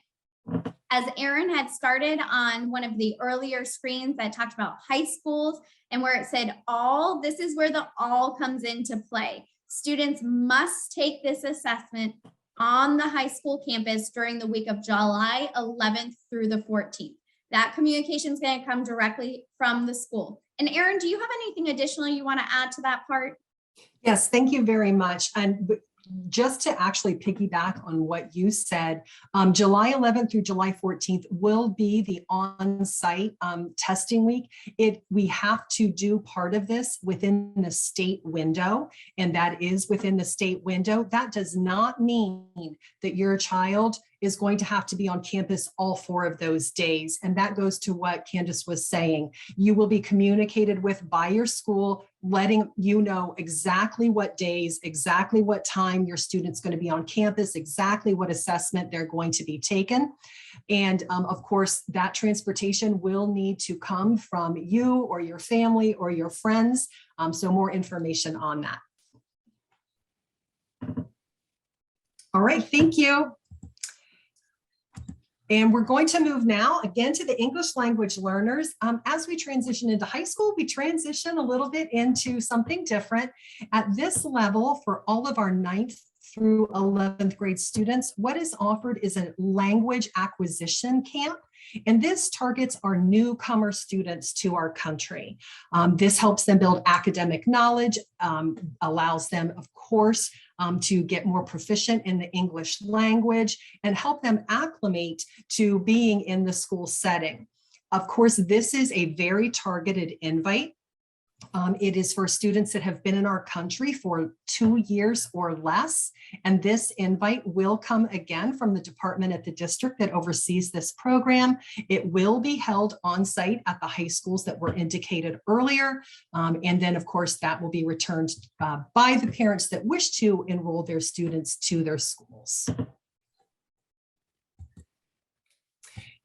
As Erin had started on one of the earlier screens that talked about high schools and where it said all, this is where the all comes into play. Students must take this assessment on the high school campus during the week of July 11th through the 14th. That communication is going to come directly from the school. And Erin, do you have anything additional you want to add to that part? Yes, thank you very much. And just to actually piggyback on what you said, July 11th through July 14th will be the on-site testing week. We have to do part of this within the state window, and that is within the state window. That does not mean that your child is going to have to be on campus all 4 of those days. And that goes to what Candace was saying. You will be communicated with by your school, letting you know exactly what days, exactly what time your student's going to be on campus, exactly what assessment they're going to be taken. And of course, that transportation will need to come from you or your family or your friends. So more information on that. All right, thank you. And we're going to move now again to the English language learners. As we transition into high school, we transition a little bit into something different. At this level, for all of our 9th through 11th grade students, what is offered is a language acquisition camp. And this targets our newcomer students to our country. This helps them build academic knowledge, allows them, of course, to get more proficient in the English language and help them acclimate to being in the school setting. Of course, this is a very targeted invite. It is for students that have been in our country for 2 years or less. And this invite will come again from the department at the district that oversees this program. It will be held on site at the high schools that were indicated earlier. And then, of course, that will be returned by the parents that wish to enroll their students to their schools.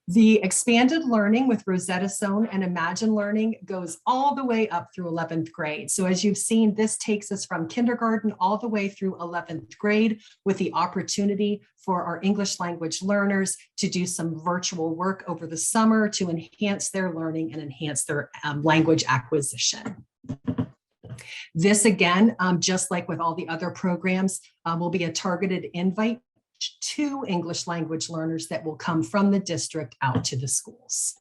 The expanded learning with Rosetta Stone and Imagine Learning goes all the way up through 11th grade. So as you've seen, this takes us from kindergarten all the way through 11th grade with the opportunity for our English language learners to do some virtual work over the summer to enhance their learning and enhance their language acquisition. This again, just like with all the other programs, will be a targeted invite to English language learners that will come from the district out to the schools.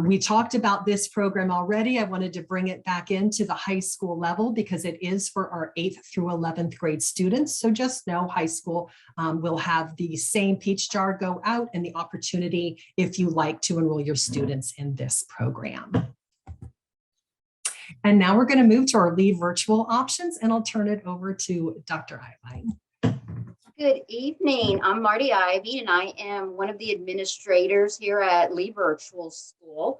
We talked about this program already. I wanted to bring it back into the high school level because it is for our 8th through 11th grade students. So just know high school will have the same peach jar go out and the opportunity if you like to enroll your students in this program. And now we're going to move to our Leave Virtual options, and I'll turn it over to Dr. Ivine. Good evening. I'm Marty Ivy, and I am one of the administrators here at Lee Virtual School.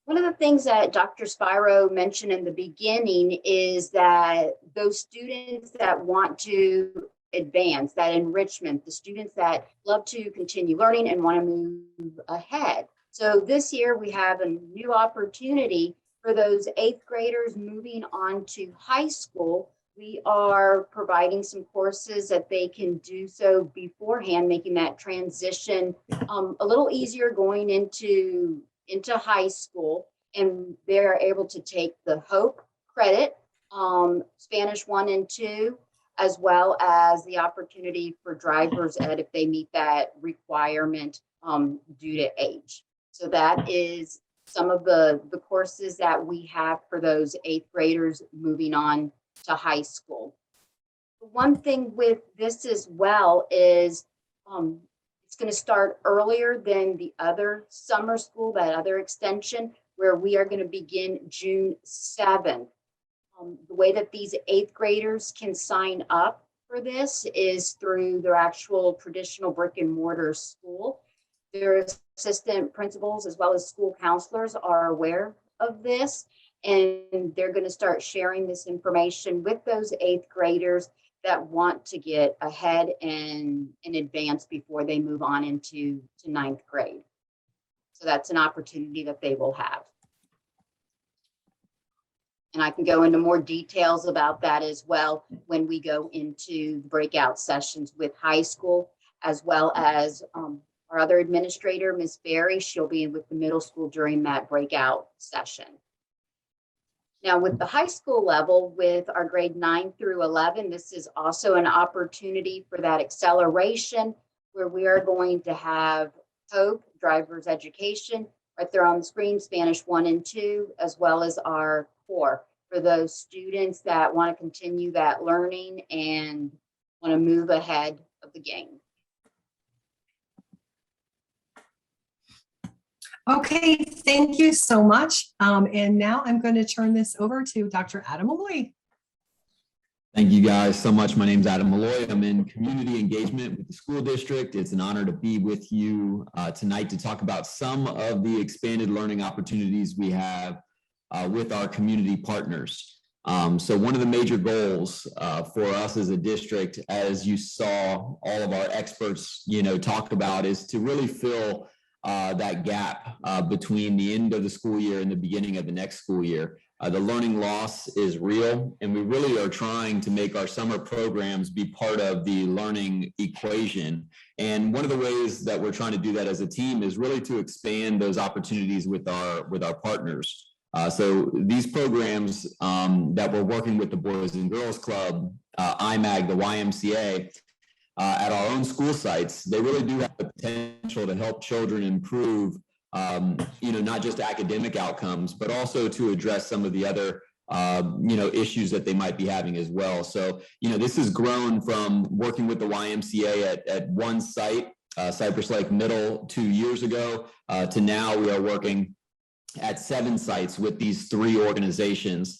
One of the things that Dr. Spiro mentioned in the beginning is that those students that want to advance, that enrichment, the students that love to continue learning and want to move ahead. So this year we have a new opportunity for those 8th graders moving on to high school. We are providing some courses that they can do so beforehand, making that transition a little easier going into high school. And they're able to take the HOPE credit, Spanish 1 and 2, as well as the opportunity for driver's ed if they meet that requirement due to age. So that is some of the courses that we have for those 8th graders moving on to high school. One thing with this as well is it's going to start earlier than the other summer school, that other extension, where we are going to begin June 7th. The way that these 8th graders can sign up for this is through their actual traditional brick and mortar school. Their assistant principals as well as school counselors are aware of this, and they're going to start sharing this information with those 8th graders that want to get ahead and in advance before they move on into 9th grade. So that's an opportunity that they will have. And I can go into more details about that as well when we go into the breakout sessions with high school, as well as our other administrator, Ms. Berry. She'll be with the middle school during that breakout session. Now with the high school level, with our grade 9 through 11, this is also an opportunity for that acceleration where we are going to have HOPE, driver's education, right there on the screen, Spanish 1 and 2, as well as our core for those students that want to continue that learning and want to move ahead of the game. Okay, thank you so much. And now I'm going to turn this over to Dr. Adam Malloy. Thank you guys so much. My name is Adam Malloy. I'm in community engagement with the school district. It's an honor to be with you tonight to talk about some of the expanded learning opportunities we have with our community partners. So one of the major goals for us as a district, as you saw all of our experts, talk about, is to really fill that gap between the end of the school year and the beginning of the next school year. The learning loss is real, and we really are trying to make our summer programs be part of the learning equation. And one of the ways that we're trying to do that as a team is really to expand those opportunities with our partners. So these programs that we're working with the Boys and Girls Club, IMAG, the YMCA, at our own school sites, they really do have the potential to help children improve, not just academic outcomes, but also to address some of the other, issues that they might be having as well. So, this has grown from working with the YMCA at one site, Cypress Lake Middle 2 years ago, to now we are working at 7 sites with these 3 organizations,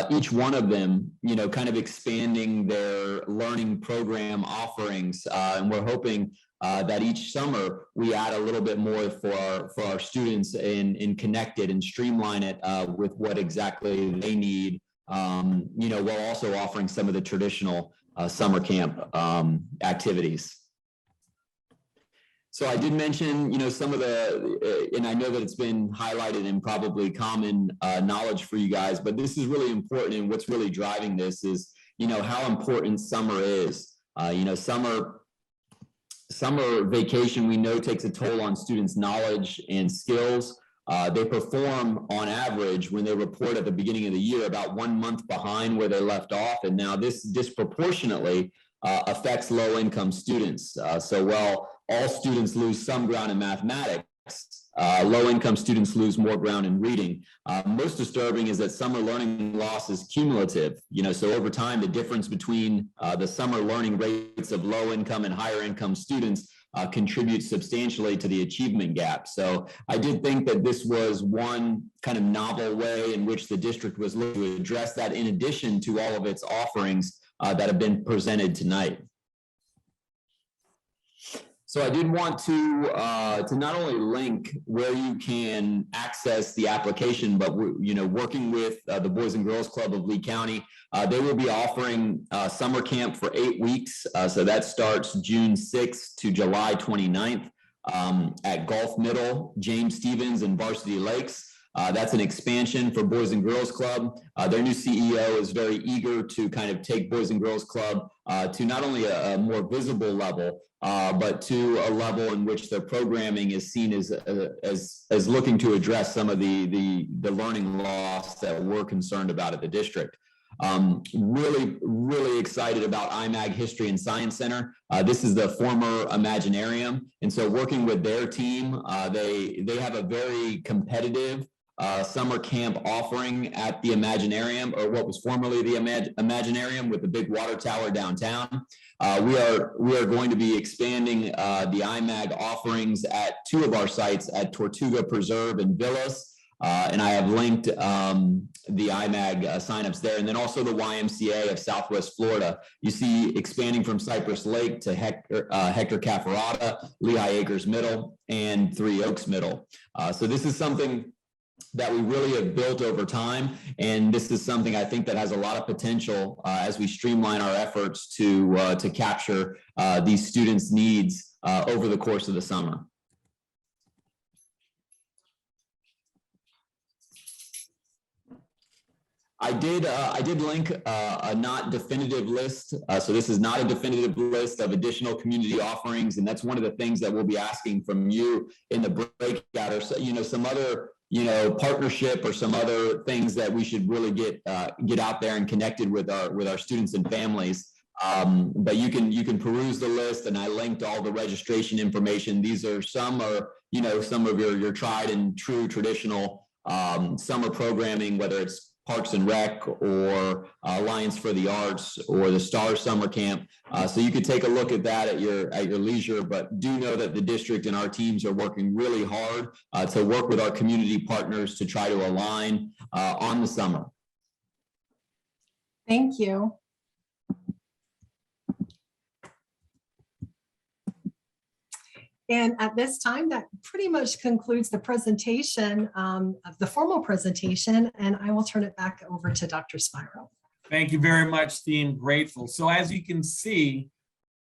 each one of them, kind of expanding their learning program offerings. And we're hoping that each summer we add a little bit more for our students and connect it and streamline it with what exactly they need, while also offering some of the traditional summer camp activities. So I did mention, some of the, and I know that it's been highlighted and probably common knowledge for you guys, but this is really important. And what's really driving this is, how important summer is. Summer vacation, we know, takes a toll on students' knowledge and skills. They perform on average when they report at the beginning of the year about 1 month behind where they left off. And now this disproportionately affects low-income students. So while all students lose some ground in mathematics, Low-income students lose more ground in reading. Most disturbing is that summer learning loss is cumulative. So over time, the difference between the summer learning rates of low-income and higher-income students contributes substantially to the achievement gap. So I did think that this was one kind of novel way in which the district was looking to address that, in addition to all of its offerings that have been presented tonight. So I did want to not only link where you can access the application, but working with the Boys and Girls Club of Lee County, they will be offering summer camp for 8 weeks. So that starts June 6th to July 29th at Gulf Middle, James Stevens, and Varsity Lakes. That's an expansion for Boys and Girls Club. Their new CEO is very eager to kind of take Boys and Girls Club to not only a more visible level, but to a level in which their programming is seen as looking to address some of the learning loss that we're concerned about at the district. Really excited about IMAG History and Science Center. This is the former Imaginarium, and so working with their team, they have a very competitive summer camp offering at the Imaginarium, or what was formerly the Imaginarium, with the big water tower downtown. We are going to be expanding the IMAG offerings at 2 of our sites at Tortuga Preserve and Villas. And I have linked the IMAG signups there, and then also the YMCA of Southwest Florida. You see expanding from Cypress Lake to Hector Cafferata, Lehigh Acres Middle, and Three Oaks Middle. So this is something that we really have built over time, and this is something I think that has a lot of potential as we streamline our efforts to capture these students' needs over the course of the summer. I did link a not definitive list. So this is not a definitive list of additional community offerings, and that's one of the things that we'll be asking from you in the breakout, or some other partnership or some other things that we should really get out there and connected with our students and families. But you can peruse the list, and I linked all the registration information. These are some of your tried and true traditional summer programming, whether it's Parks and Rec or Alliance for the Arts or the Star Summer Camp. So you could take a look at that at your leisure, but do know that the district and our teams are working really hard to work with our community partners to try to align on the summer. Thank you. And at this time, that pretty much concludes the presentation, of the formal presentation, and I will turn it back over to Dr. Spiro. Thank you very much, team. Grateful. So as you can see,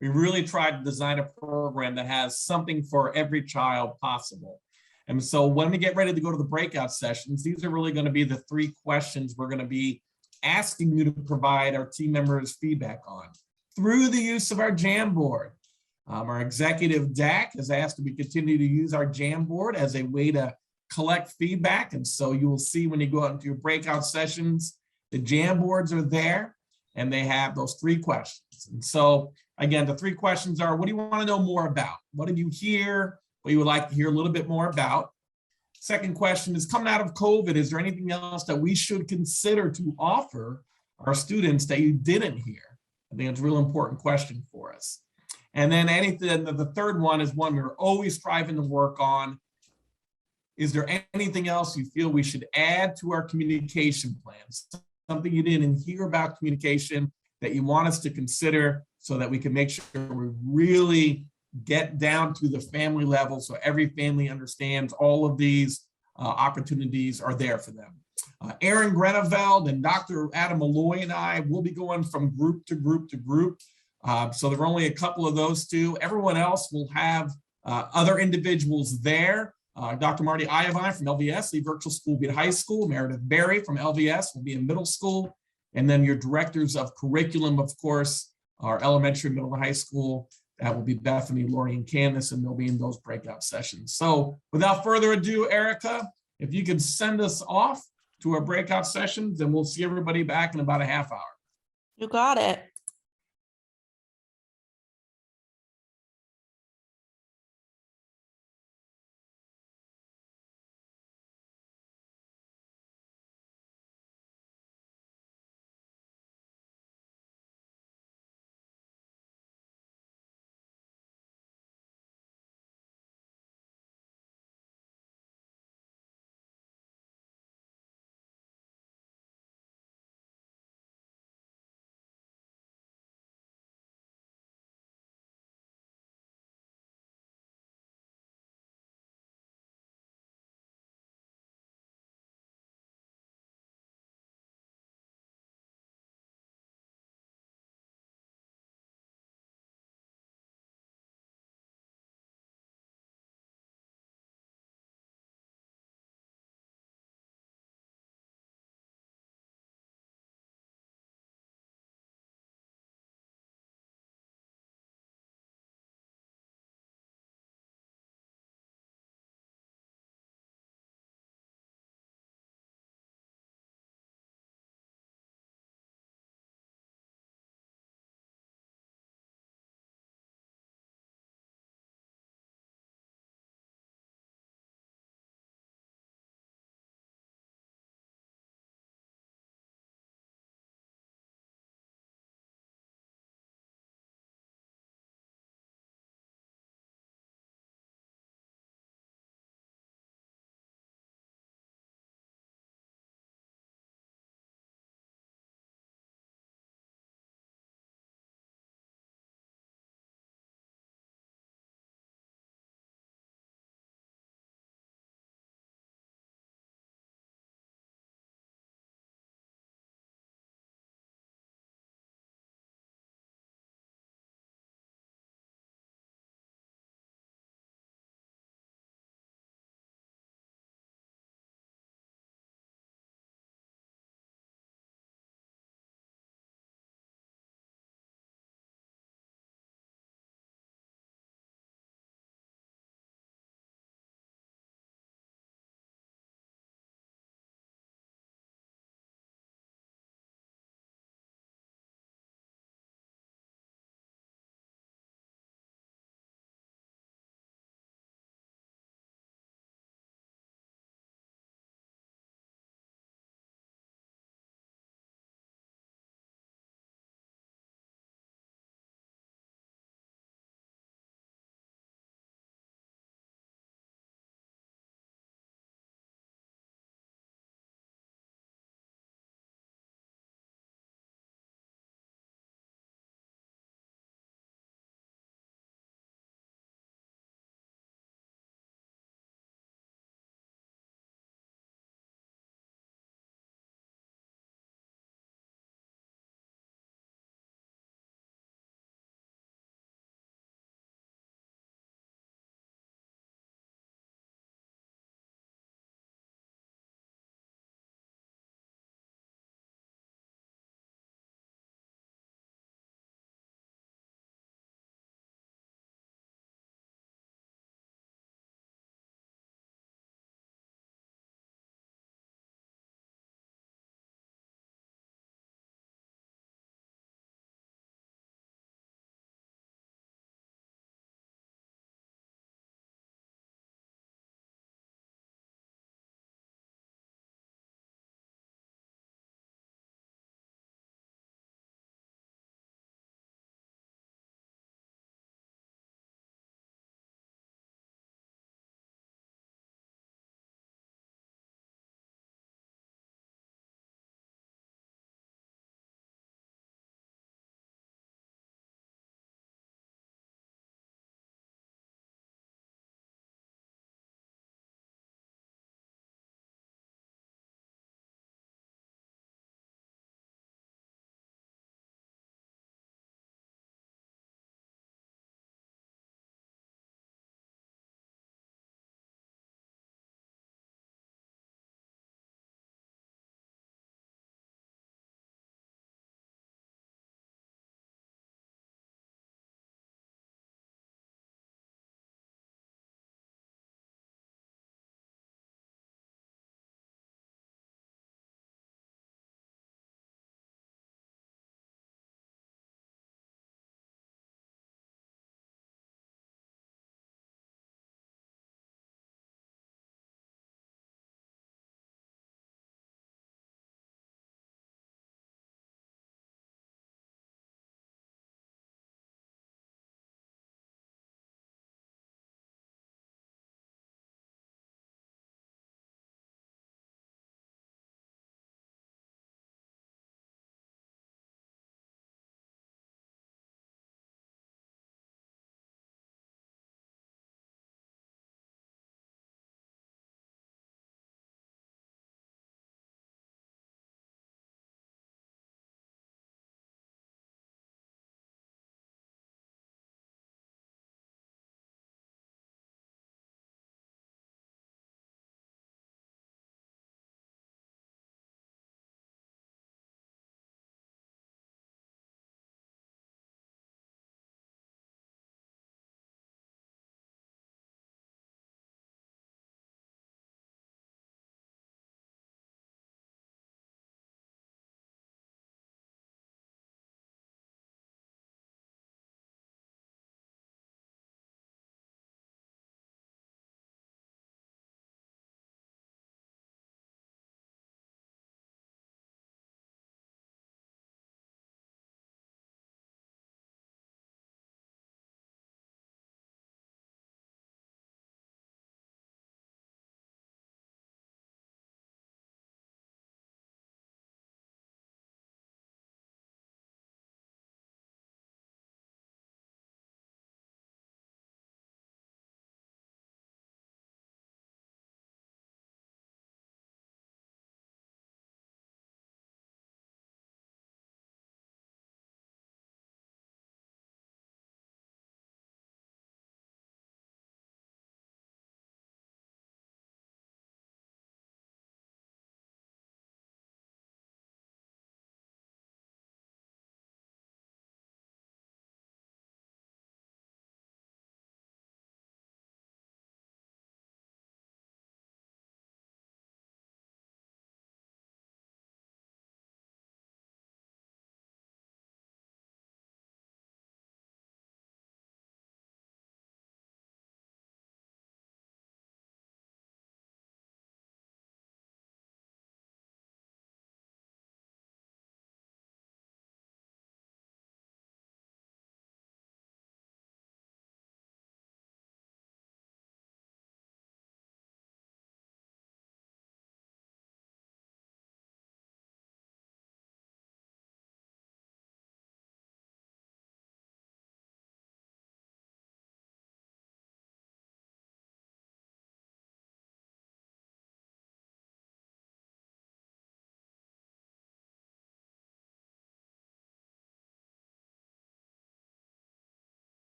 we really tried to design a program that has something for every child possible. And so when we get ready to go to the breakout sessions, these are really going to be the 3 questions we're going to be asking you to provide our team members feedback on through the use of our Jamboard. Our executive DAC has asked that we continue to use our Jamboard as a way to collect feedback. And so you will see when you go out into your breakout sessions, the Jamboards are there and they have those 3 questions. And so again, the 3 questions are: what do you want to know more about? What did you hear? What you would like to hear a little bit more about? Second question is, coming out of COVID, is there anything else that we should consider to offer our students that you didn't hear? I think it's a real important question for us. And then the third one is one we're always striving to work on. Is there anything else you feel we should add to our communication plans? Something you didn't hear about communication that you want us to consider so that we can make sure we really get down to the family level so every family understands all of these opportunities are there for them. Aaron Greneveld and Dr. Adam Malloy and I will be going from group to group to group. So there are only a couple of those 2. Everyone else will have other individuals there. Dr. Marty Iovine from LVS, the virtual school will be at high school. Meredith Berry from LVS will be in middle school. And then your directors of curriculum, of course, are elementary, middle, and high school. That will be Bethany, Lori, and Candace, and they'll be in those breakout sessions. So without further ado, Erica, if you could send us off to our breakout sessions, and we'll see everybody back in about a half hour. You got it.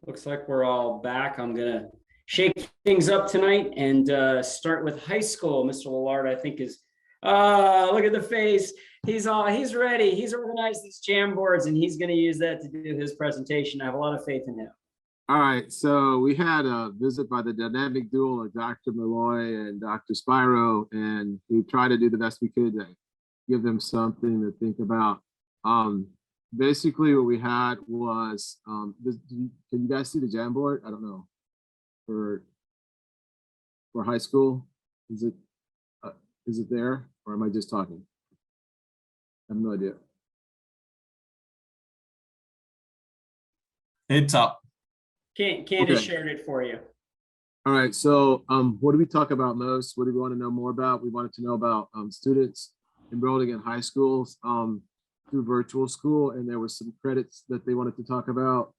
Looks like we're all back. I'm gonna shake things up tonight and start with high school. Mr. Lillard, I think is, look at the face. He's ready. He's organized these jam boards and he's gonna use that to do his presentation. I have a lot of faith in him. All right, so we had a visit by the dynamic duo of Dr. Malloy and Dr. Spiro, and we tried to do the best we could to give them something to think about. Basically, what we had was, can you guys see the Jamboard? I don't know, for high school, is it there, or am I just talking? I have no idea. It's up. Candace Okay. shared it for you. All right, so what do we talk about most? What do we want to know more about? We wanted to know about students enrolling in high schools through virtual school, and there were some credits that they wanted to talk about,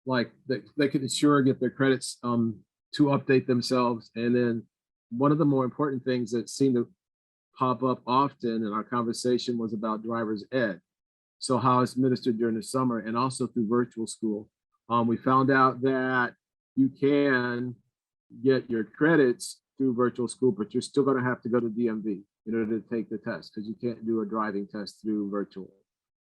like they could ensure get their credits to update themselves. And then one of the more important things that seemed to pop up often in our conversation was about driver's ed. So how it's administered during the summer and also through virtual school. We found out that you can get your credits through virtual school, but you're still going to have to go to DMV in order to take the test, because you can't do a driving test through virtual.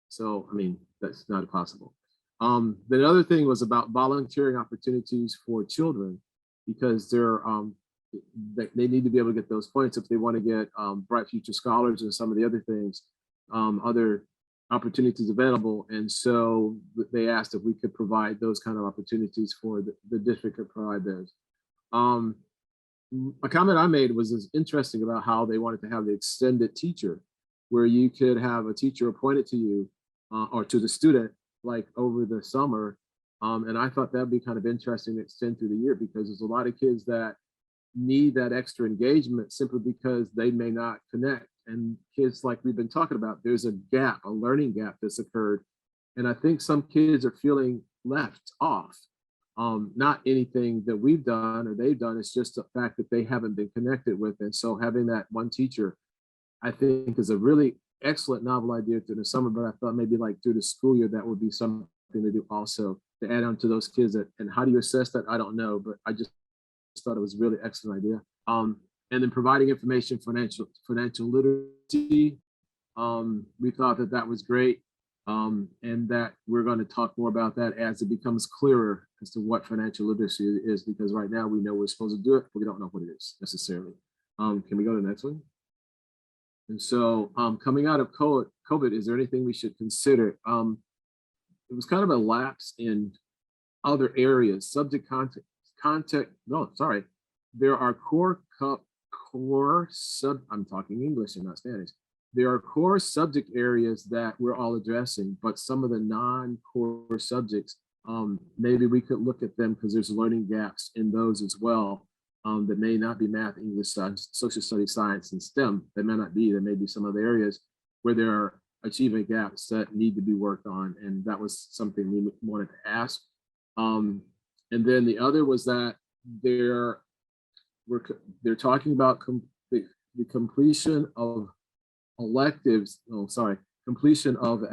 So, I mean, that's not possible. The other thing was about volunteering opportunities for children, because they need to be able to get those points if they want to get Bright Future Scholars and some of the other things, other opportunities available. And so they asked if we could provide those kind of opportunities for the district could provide those. A comment I made was interesting about how they wanted to have the extended teacher, where you could have a teacher appointed to you or to the student like over the summer. And I thought that'd be kind of interesting to extend through the year, because there's a lot of kids that need that extra engagement simply because they may not connect. And kids, like we've been talking about, there's a gap, a learning gap that's occurred. And I think some kids are feeling left off. Not anything that we've done or they've done, it's just the fact that they haven't been connected with. And so having that one teacher, I think, is a really excellent novel idea through the summer, but I thought maybe like through the school year, that would be something to do also to add on to those kids. And how do you assess that? I don't know, but I just thought it was a really excellent idea. And then providing information, financial literacy. We thought that was great. And that we're going to talk more about that as it becomes clearer as to what financial literacy is, because right now we know we're supposed to do it, but we don't know what it is necessarily. Can we go to the next one? And so coming out of COVID, is there anything we should consider? It was kind of a lapse in other areas, subject content, no, sorry. There are I'm talking English and not Spanish. There are core subject areas that we're all addressing, but some of the non-core subjects, maybe we could look at them because there's learning gaps in those as well. That may not be math, English, social studies, science, and STEM. There may not be. There may be some other areas where there are achievement gaps that need to be worked on, and that was something we wanted to ask. And then the other was that they're talking about the completion of electives. Completion of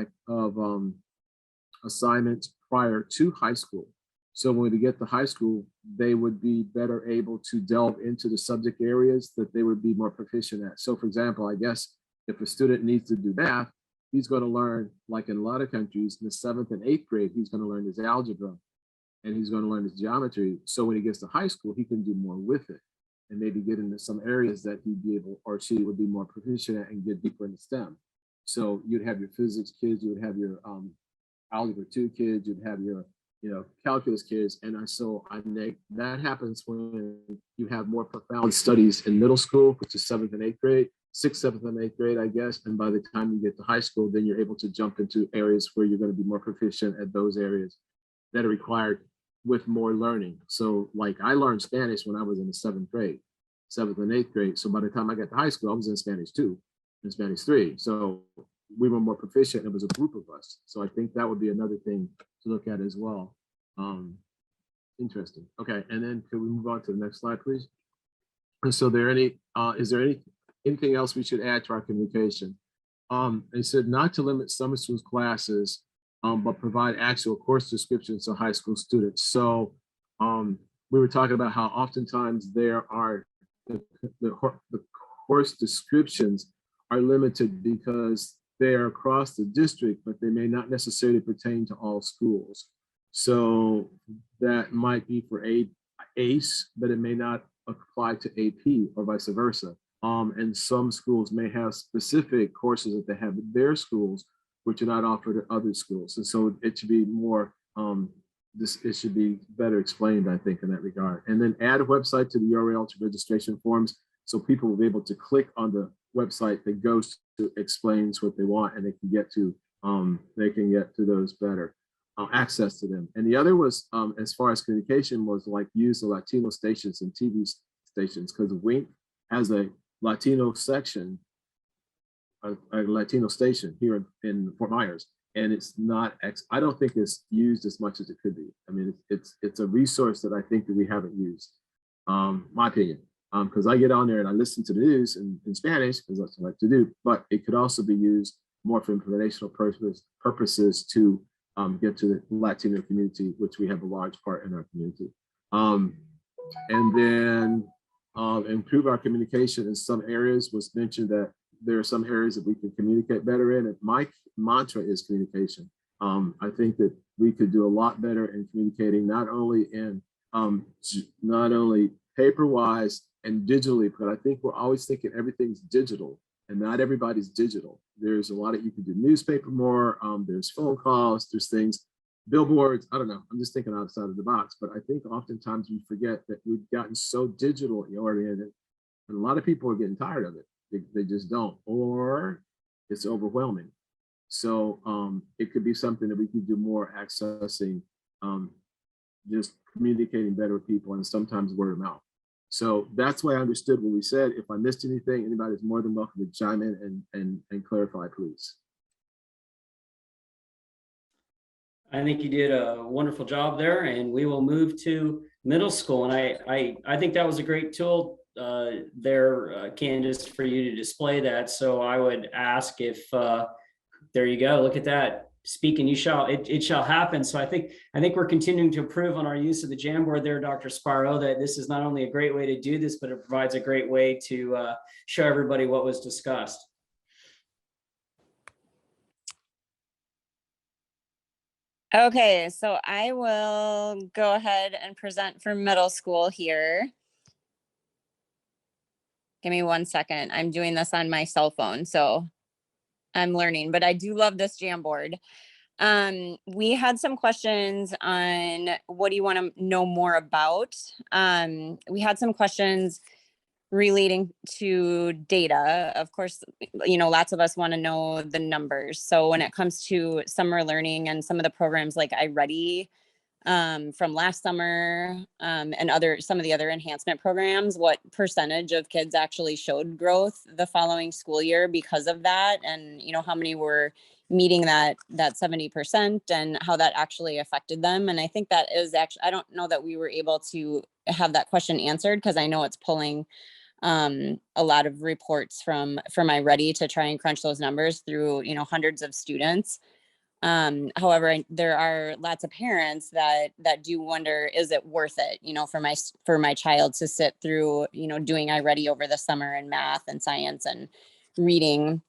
assignments prior to high school. So when we get to high school, they would be better able to delve into the subject areas that they would be more proficient at. So for example, I guess if a student needs to do math, he's going to learn, like in a lot of countries, in the 7th and 8th grade, he's going to learn his algebra and he's going to learn his geometry. So when he gets to high school, he can do more with it and maybe get into some areas that he'd be able, or she would be more proficient at, and get deeper into STEM. So you'd have your physics kids, you would have your algebra 2 kids, you'd have your calculus kids. And that happens when you have more profound studies in middle school, which is 7th and 8th grade, 6th, 7th, and 8th grade, I guess. And by the time you get to high school, then you're able to jump into areas where you're going to be more proficient at those areas that are required with more learning. So like I learned Spanish when I was in the 7th grade, 7th and 8th grade. So by the time I got to high school, I was in Spanish 2 and Spanish 3. So we were more proficient. It was a group of us. So I think that would be another thing to look at as well. Interesting. Okay, and then could we move on to the next slide, please? And so is there anything else we should add to our communication? They said not to limit summer school classes but provide actual course descriptions to high school students. So we were talking about how oftentimes there are the course descriptions are limited because they're across the district, but they may not necessarily pertain to all schools. So that might be for ACE, but it may not apply to AP or vice versa. And some schools may have specific courses that they have in their schools, which are not offered at other schools. And so it should be more, it should be better explained, I think, in that regard. And then add a website to the URL to registration forms, so people will be able to click on the website that goes to explains what they want, and they can get to those better, access to them. And the other was, as far as communication, was like use the Latino stations and TV stations, because Wink has a Latino section, a Latino station here in Fort Myers, and it's not, I don't think it's used as much as it could be. I mean, it's a resource that I think that we haven't used, my opinion, because I get on there and I listen to the news in Spanish, because that's what I like to do, but it could also be used more for informational purposes to get to the Latino community, which we have a large part in our community. And then improve our communication in some areas. Was mentioned that there are some areas that we can communicate better in. And my mantra is communication. I think that we could do a lot better in communicating, not only paper-wise and digitally, but I think we're always thinking everything's digital, and not everybody's digital. There's a lot of, you can do newspaper more, there's phone calls, there's things, billboards, I don't know, I'm just thinking outside of the box, but I think oftentimes we forget that we've gotten so digital oriented, and a lot of people are getting tired of it. They just don't, or it's overwhelming. So it could be something that we could do more, accessing, just communicating better with people, and sometimes word of mouth. So that's why I understood what we said. If I missed anything, anybody's more than welcome to chime in and clarify, please. I think you did a wonderful job there, and we will move to middle school. And I think that was a great tool there, Candace, for you to display that. So I would ask if, there you go, look at that. Speak and it shall happen. So I think we're continuing to improve on our use of the Jamboard there, Dr. Sparrow, that this is not only a great way to do this, but it provides a great way to show everybody what was discussed. Okay, so I will go ahead and present for middle school here. Give me 1 second. I'm doing this on my cell phone, so I'm learning, but I do love this Jamboard. We had some questions on what do you want to know more about? We had some questions relating to data. Of course, you know, lots of us want to know the numbers. So when it comes to summer learning and some of the programs like iReady from last summer and some of the other enhancement programs, what percentage of kids actually showed growth the following school year because of that, and you know how many were meeting that 70% and how that actually affected them. And I think that is actually, I don't know that we were able to have that question answered, because I know it's pulling a lot of reports from iReady to try and crunch those numbers through, you know, hundreds of students. However, there are lots of parents that do wonder, is it worth it, you know, for my child to sit through, you know, doing iReady over the summer in math and science and reading,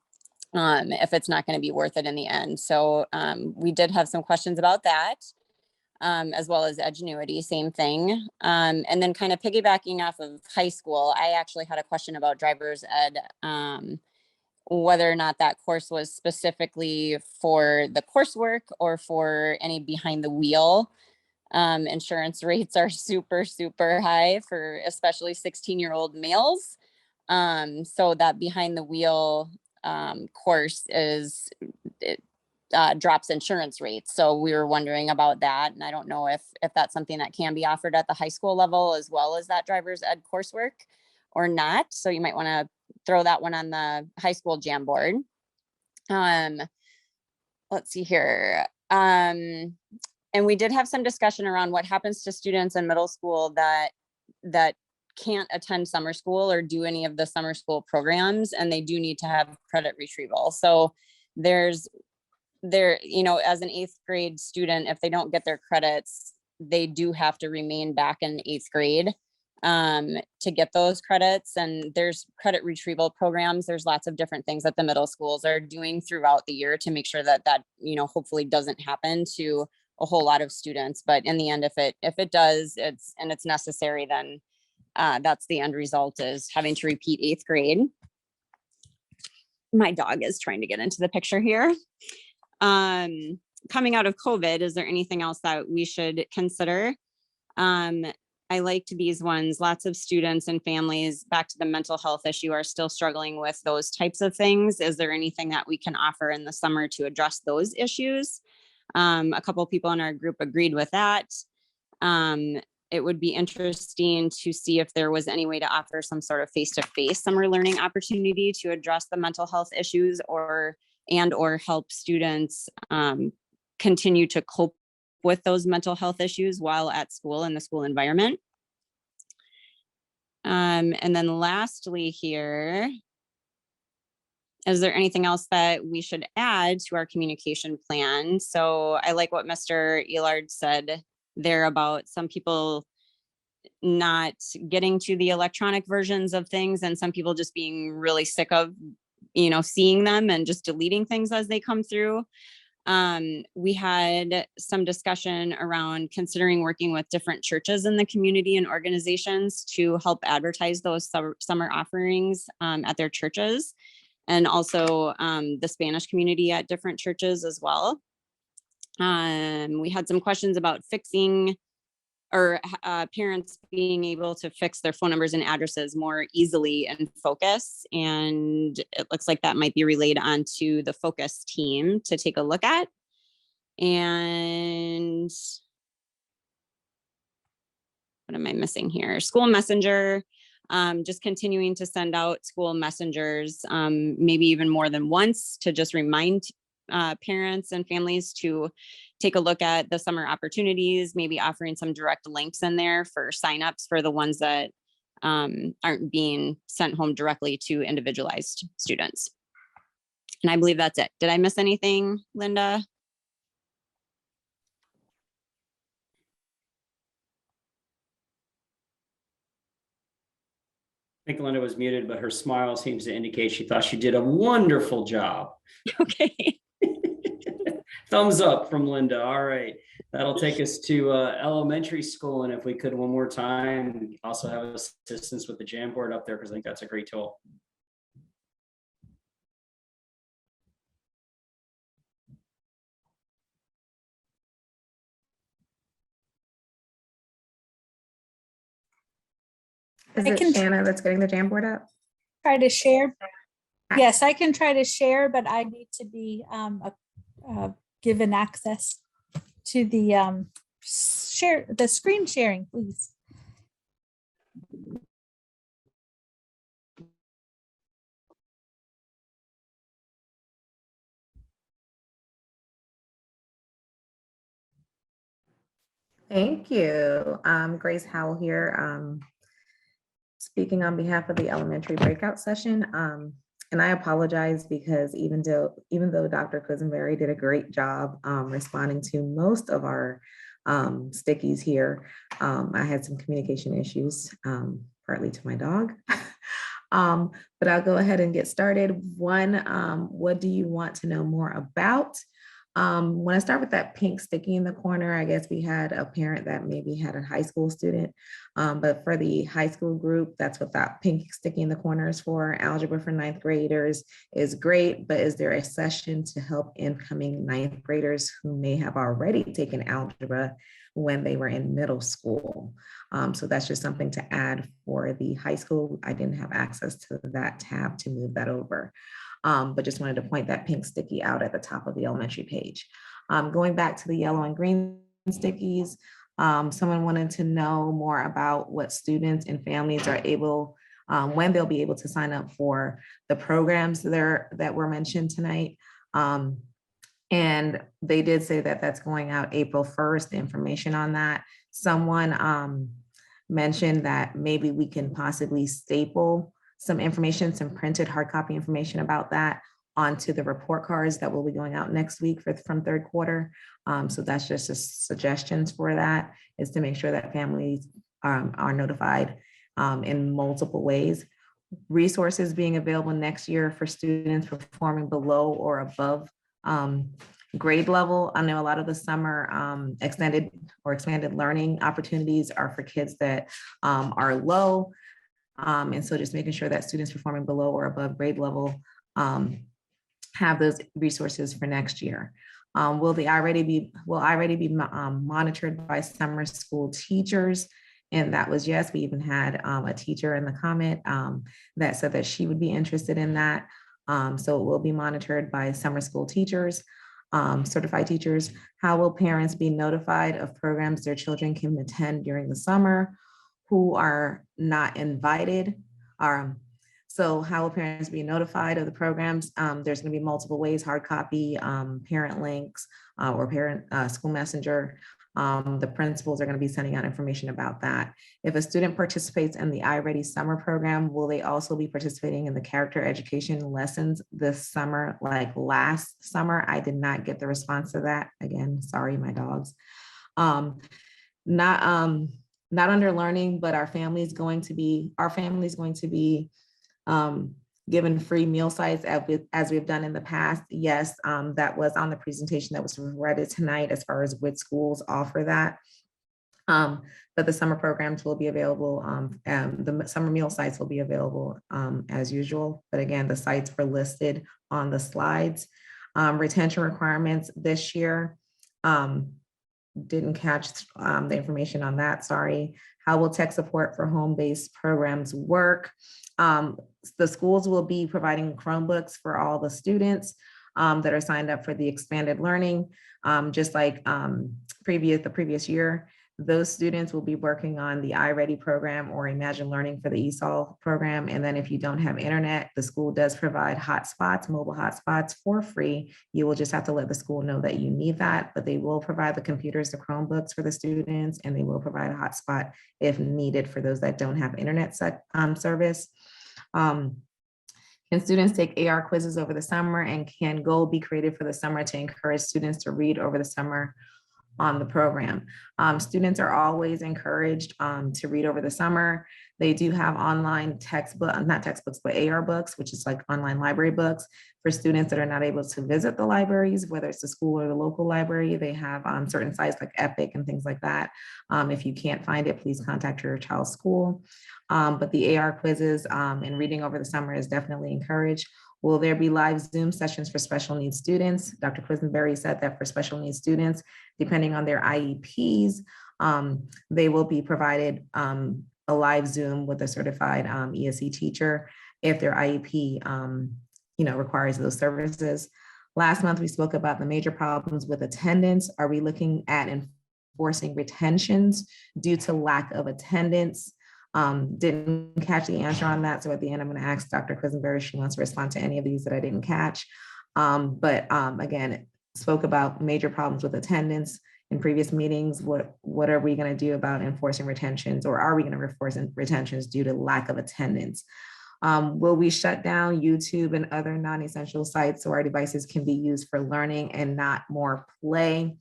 if it's not going to be worth it in the end. So we did have some questions about that, as well as Edgenuity, same thing. And then kind of piggybacking off of high school, I actually had a question about driver's ed, whether or not that course was specifically for the coursework or for any behind the wheel. Insurance rates are super, super high for especially 16-year-old males. So that behind the wheel course drops insurance rates. So we were wondering about that. And I don't know if that's something that can be offered at the high school level as well as that driver's ed coursework or not. So you might want to throw that one on the high school Jamboard. Let's see here. And we did have some discussion around what happens to students in middle school that can't attend summer school or do any of the summer school programs, and they do need to have credit retrieval. So there's they're, you know, as an 8th grade student, if they don't get their credits, they do have to remain back in 8th grade to get those credits. And there's credit retrieval programs. There's lots of different things that the middle schools are doing throughout the year to make sure that you know, hopefully doesn't happen to a whole lot of students. But in the end, if it does, it's necessary, then that's the end result, is having to repeat 8th grade. My dog is trying to get into the picture here. Coming out of COVID, is there anything else that we should consider? I liked these ones. Lots of students and families, back to the mental health issue, are still struggling with those types of things. Is there anything that we can offer in the summer to address those issues? A couple of people in our group agreed with that. It would be interesting to see if there was any way to offer some sort of face-to-face summer learning opportunity to address the mental health issues, or help students continue to cope with those mental health issues while at school in the school environment. And then lastly here, is there anything else that we should add to our communication plan? So I like what Mr. Elard said there about some people not getting to the electronic versions of things, and some people just being really sick of, you know, seeing them and just deleting things as they come through. We had some discussion around considering working with different churches in the community and organizations to help advertise those summer offerings at their churches, and also the Spanish community at different churches as well. We had some questions about fixing, or parents being able to fix their phone numbers and addresses more easily in Focus. And it looks like that might be relayed onto the Focus team to take a look at. And what am I missing here? School Messenger, just continuing to send out school messengers, maybe even more than once, to just remind parents and families to take a look at the summer opportunities, maybe offering some direct links in there for signups for the ones that aren't being sent home directly to individualized students. And I believe that's it. Did I miss anything, Linda? I think Linda was muted, but her smile seems to indicate she thought she did a wonderful job. Okay. Thumbs up from Linda. All right. That'll take us to elementary school. And if we could one more time, also have assistance with the Jamboard up there, because I think that's a great tool. Is it Shanna that's getting the Jamboard up? Try to share. Yes, I can try to share, but I need to be given access to the screen sharing, please. Thank you. Grace Howell here, speaking on behalf of the elementary breakout session. And I apologize because even though Dr. Quisenberry did a great job responding to most of our stickies here, I had some communication issues, partly to my dog. But I'll go ahead and get started. One, what do you want to know more about? When I start with that pink sticky in the corner, I guess we had a parent that maybe had a high school student, but for the high school group, that's what that pink sticky in the corner is for. Algebra for 9th graders is great, but is there a session to help incoming 9th graders who may have already taken algebra when they were in middle school? So that's just something to add for the high school. I didn't have access to that tab to move that over. But just wanted to point that pink sticky out at the top of the elementary page. Going back to the yellow and green stickies, someone wanted to know more about what students and families are able, when they'll be able to sign up for the programs that were mentioned tonight. And they did say that that's going out April 1st, the information on that. Someone mentioned that maybe we can possibly staple some information, some printed hard copy information about that onto the report cards that will be going out next week from third quarter. So that's just a suggestions for that, is to make sure that families are notified in multiple ways. Resources being available next year for students performing below or above grade level. I know a lot of the summer extended or expanded learning opportunities are for kids that are low. And so just making sure that students performing below or above grade level have those resources for next year. Will already be monitored by summer school teachers? And that was yes. We even had a teacher in the comment that said that she would be interested in that. So it will be monitored by summer school teachers, certified teachers. How will parents be notified of programs their children can attend during the summer who are not invited? So how will parents be notified of the programs? There's going to be multiple ways: hard copy, parent links, or parent school messenger. The principals are going to be sending out information about that. If a student participates in the iReady summer program, will they also be participating in the character education lessons this summer, like last summer? I did not get the response to that. Again, sorry, my dogs. Not under learning, but our family's going to be given free meal sites as we've done in the past. Yes, that was on the presentation that was read tonight as far as which schools offer that. But the summer programs will be available, and the summer meal sites will be available as usual. But again, the sites were listed on the slides. Retention requirements this year. Didn't catch the information on that, sorry. How will tech support for home-based programs work? The schools will be providing Chromebooks for all the students that are signed up for the expanded learning. Just like the previous year, those students will be working on the iReady program or Imagine Learning for the ESOL program. And then if you don't have internet, the school does provide hotspots, mobile hotspots for free. You will just have to let the school know that you need that, but they will provide the computers, the Chromebooks for the students, and they will provide a hotspot if needed for those that don't have internet service. Can students take AR quizzes over the summer, and can goal be created for the summer to encourage students to read over the summer on the program? Students are always encouraged to read over the summer. They do have online not textbooks, but AR books, which is like online library books for students that are not able to visit the libraries, whether it's the school or the local library. They have certain sites like Epic and things like that. If you can't find it, please contact your child's school. But the AR quizzes and reading over the summer is definitely encouraged. Will there be live Zoom sessions for special needs students? Dr. Quisenberry said that for special needs students, depending on their IEPs, they will be provided a live Zoom with a certified ESE teacher if their IEP requires those services. Last month, we spoke about the major problems with attendance. Are we looking at enforcing retentions due to lack of attendance? Didn't catch the answer on that. So at the end, I'm going to ask Dr. Quisenberry if she wants to respond to any of these that I didn't catch. But again, spoke about major problems with attendance in previous meetings. What are we going to do about enforcing retentions, or are we going to enforce retentions due to lack of attendance? Will we shut down YouTube and other non-essential sites so our devices can be used for learning and not more play?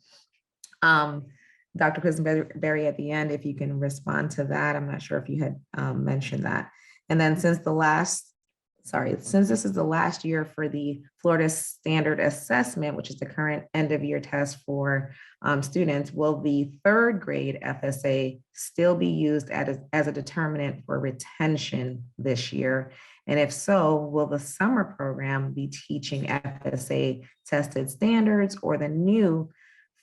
Dr. Quisenberry, at the end, if you can respond to that. I'm not sure if you had mentioned that. And then since this is the last year for the Florida Standard Assessment, which is the current end of year test for students, will the third grade FSA still be used as a determinant for retention this year? And if so, will the summer program be teaching FSA tested standards, or the new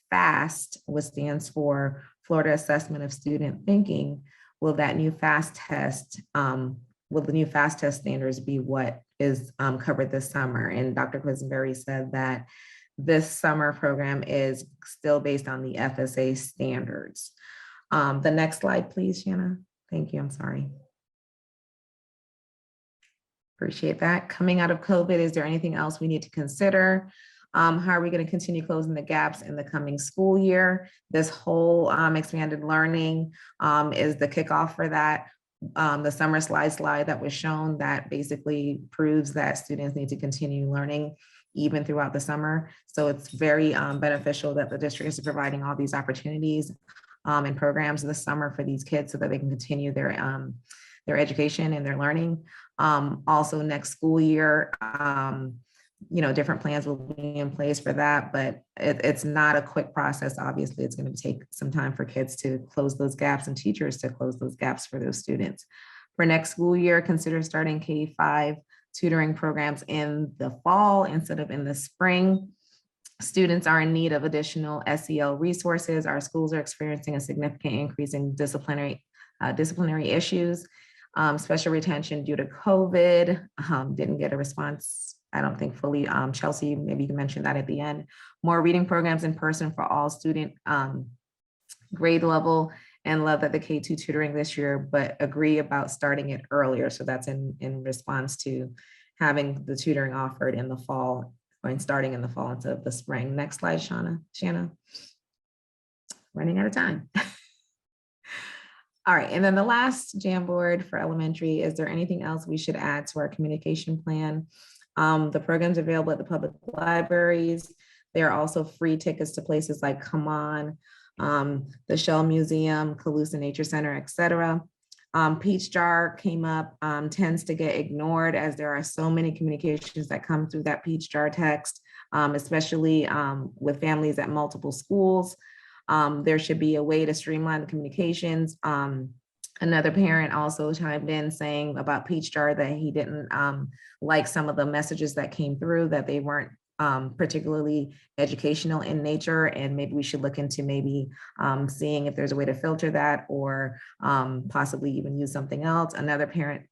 FAST, which stands for Florida Assessment of Student Thinking? Will that new FAST test, will the new FAST test standards be what is covered this summer? And Dr. Quisenberry said that this summer program is still based on the FSA standards. The next slide, please, Shanna. Thank you, I'm sorry. Appreciate that. Coming out of COVID, is there anything else we need to consider? How are we going to continue closing the gaps in the coming school year? This whole expanded learning is the kickoff for that. the summer slide that was shown that basically proves that students need to continue learning even throughout the summer. So it's very beneficial that the district is providing all these opportunities and programs this summer for these kids so that they can continue their education and their learning. Also next school year, different plans will be in place for that, but it's not a quick process. Obviously, it's going to take some time for kids to close those gaps and teachers to close those gaps for those students. For next school year, consider starting K-5 tutoring programs in the fall instead of in the spring. Students are in need of additional SEL resources. Our schools are experiencing a significant increase in disciplinary issues. Special retention due to COVID, didn't get a response, I don't think fully. Chelsea, maybe you can mention that at the end. More reading programs in person for all student grade level, and love that the K2 tutoring this year, but agree about starting it earlier. So that's in response to having the tutoring offered in the fall, or starting in the fall instead of the spring. Next slide, Shanna. Running out of time. All right, and then the last Jamboard for elementary, is there anything else we should add to our communication plan? The program's available at the public libraries. There are also free tickets to places like Come On, the Shell Museum, Calusa Nature Center, etc. Peach Jar came up, tends to get ignored as there are so many communications that come through that Peach Jar text, especially with families at multiple schools. There should be a way to streamline the communications. Another parent also chimed in saying about Peach Jar that he didn't like some of the messages that came through, that they weren't particularly educational in nature, and maybe we should look into maybe seeing if there's a way to filter that, or possibly even use something else. Another parent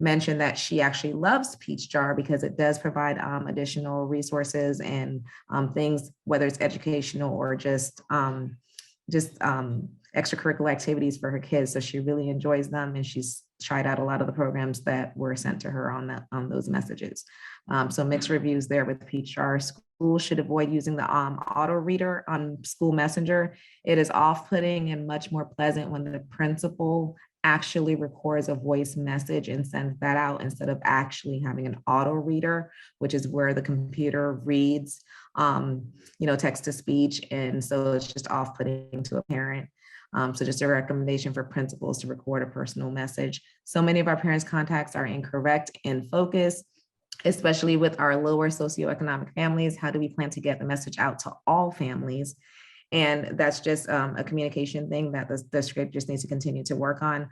mentioned that she actually loves Peach Jar because it does provide additional resources and things, whether it's educational or just extracurricular activities for her kids. So she really enjoys them, and she's tried out a lot of the programs that were sent to her on those messages. So mixed reviews there with Peach Jar. Schools should avoid using the auto reader on School Messenger. It is off-putting and much more pleasant when the principal actually records a voice message and sends that out instead of actually having an auto reader, which is where the computer reads, text to speech. And so it's just off-putting to a parent. So just a recommendation for principals to record a personal message. So many of our parents' contacts are incorrect in focus, especially with our lower socioeconomic families. How do we plan to get the message out to all families? And that's just a communication thing that the district just needs to continue to work on.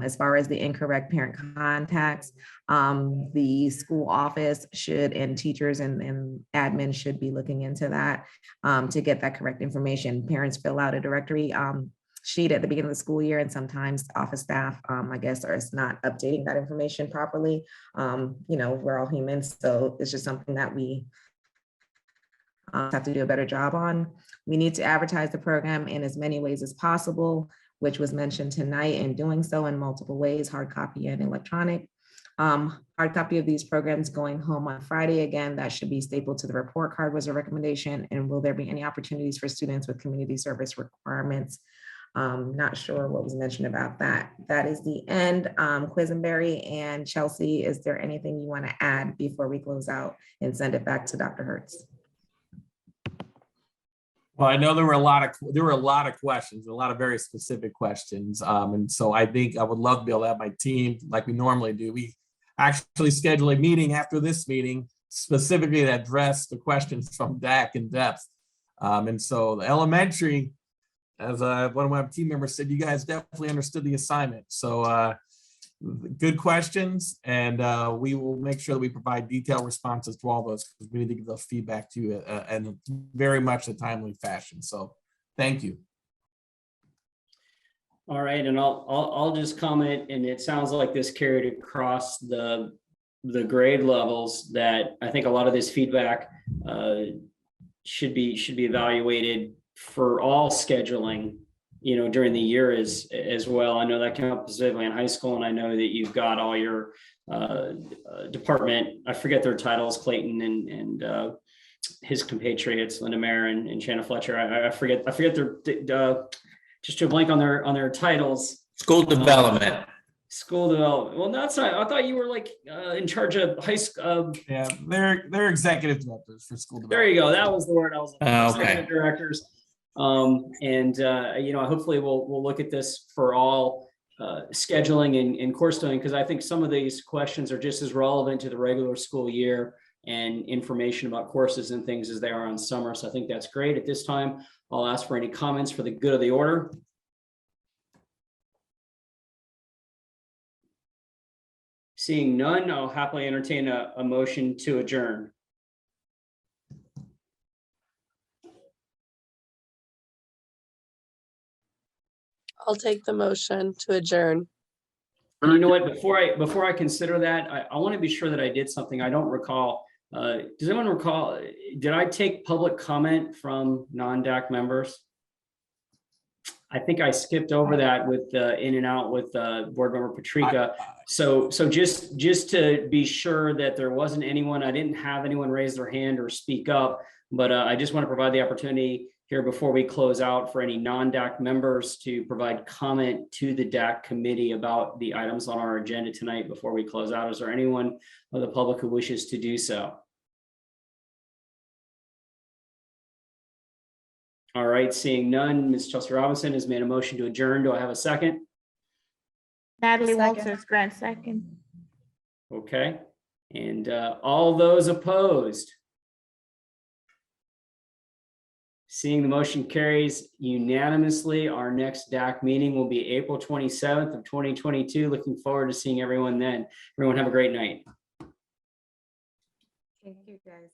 As far as the incorrect parent contacts, the school office should, and teachers and admin should be looking into that to get that correct information. Parents fill out a directory sheet at the beginning of the school year, and sometimes office staff, I guess, are not updating that information properly. We're all humans, so it's just something that we have to do a better job on. We need to advertise the program in as many ways as possible, which was mentioned tonight, and doing so in multiple ways, hard copy and electronic. Hard copy of these programs going home on Friday. Again, that should be stapled to the report card was a recommendation. And will there be any opportunities for students with community service requirements? Not sure what was mentioned about that. That is the end. Quisenberry and Chelsea, is there anything you want to add before we close out and send it back to Dr. Hertz? Well, I know there were a lot of questions, a lot of very specific questions. And so I think I would love to be able to have my team, like we normally do. We actually schedule a meeting after this meeting specifically to address the questions from DAC in depth. And so the elementary, as one of my team members said, you guys definitely understood the assignment. So good questions, and we will make sure that we provide detailed responses to all those, because we need to give those feedback to you in very much a timely fashion. So thank you. All right, and I'll just comment, and it sounds like this carried across the grade levels, that I think a lot of this feedback should be evaluated for all scheduling, during the year as well. I know that came up specifically in high school, and I know that you've got all your department, I forget their titles, Clayton and his compatriots, Linda Mayer and Shanna Fletcher. I forget their just to blank on their titles. School development. School development. Well, that's not, I thought you were like in charge of high school. Yeah, they're executive directors for school There development. you go. That was the word I was looking for. Okay. Executive directors. You know, hopefully we'll look at this for all scheduling and course doing, because I think some of these questions are just as relevant to the regular school year and information about courses and things as they are on summer. So I think that's great. At this time, I'll ask for any comments for the good of the order. Seeing none, I'll happily entertain a motion to adjourn. I'll take the motion to adjourn. And you know what, before I consider that, I want to be sure that I did something. I don't recall. Does anyone recall, did I take public comment from non-DAC members? I think I skipped over that with in and out with board member Patrica. So just to be sure that there wasn't anyone, I didn't have anyone raise their hand or speak up, but I just want to provide the opportunity here before we close out for any non-DAC members to provide comment to the DAC committee about the items on our agenda tonight before we close out. Is there anyone of the public who wishes to do so? All right, seeing none, Ms. Chelsea Robinson has made a motion to adjourn. Do I have a second? Natalie Walters, Grant, second. Okay, and all those opposed? Seeing the motion carries unanimously. Our next DAC meeting will be April 27th of 2022. Looking forward to seeing everyone then. Everyone have a great night. Thank you, guys.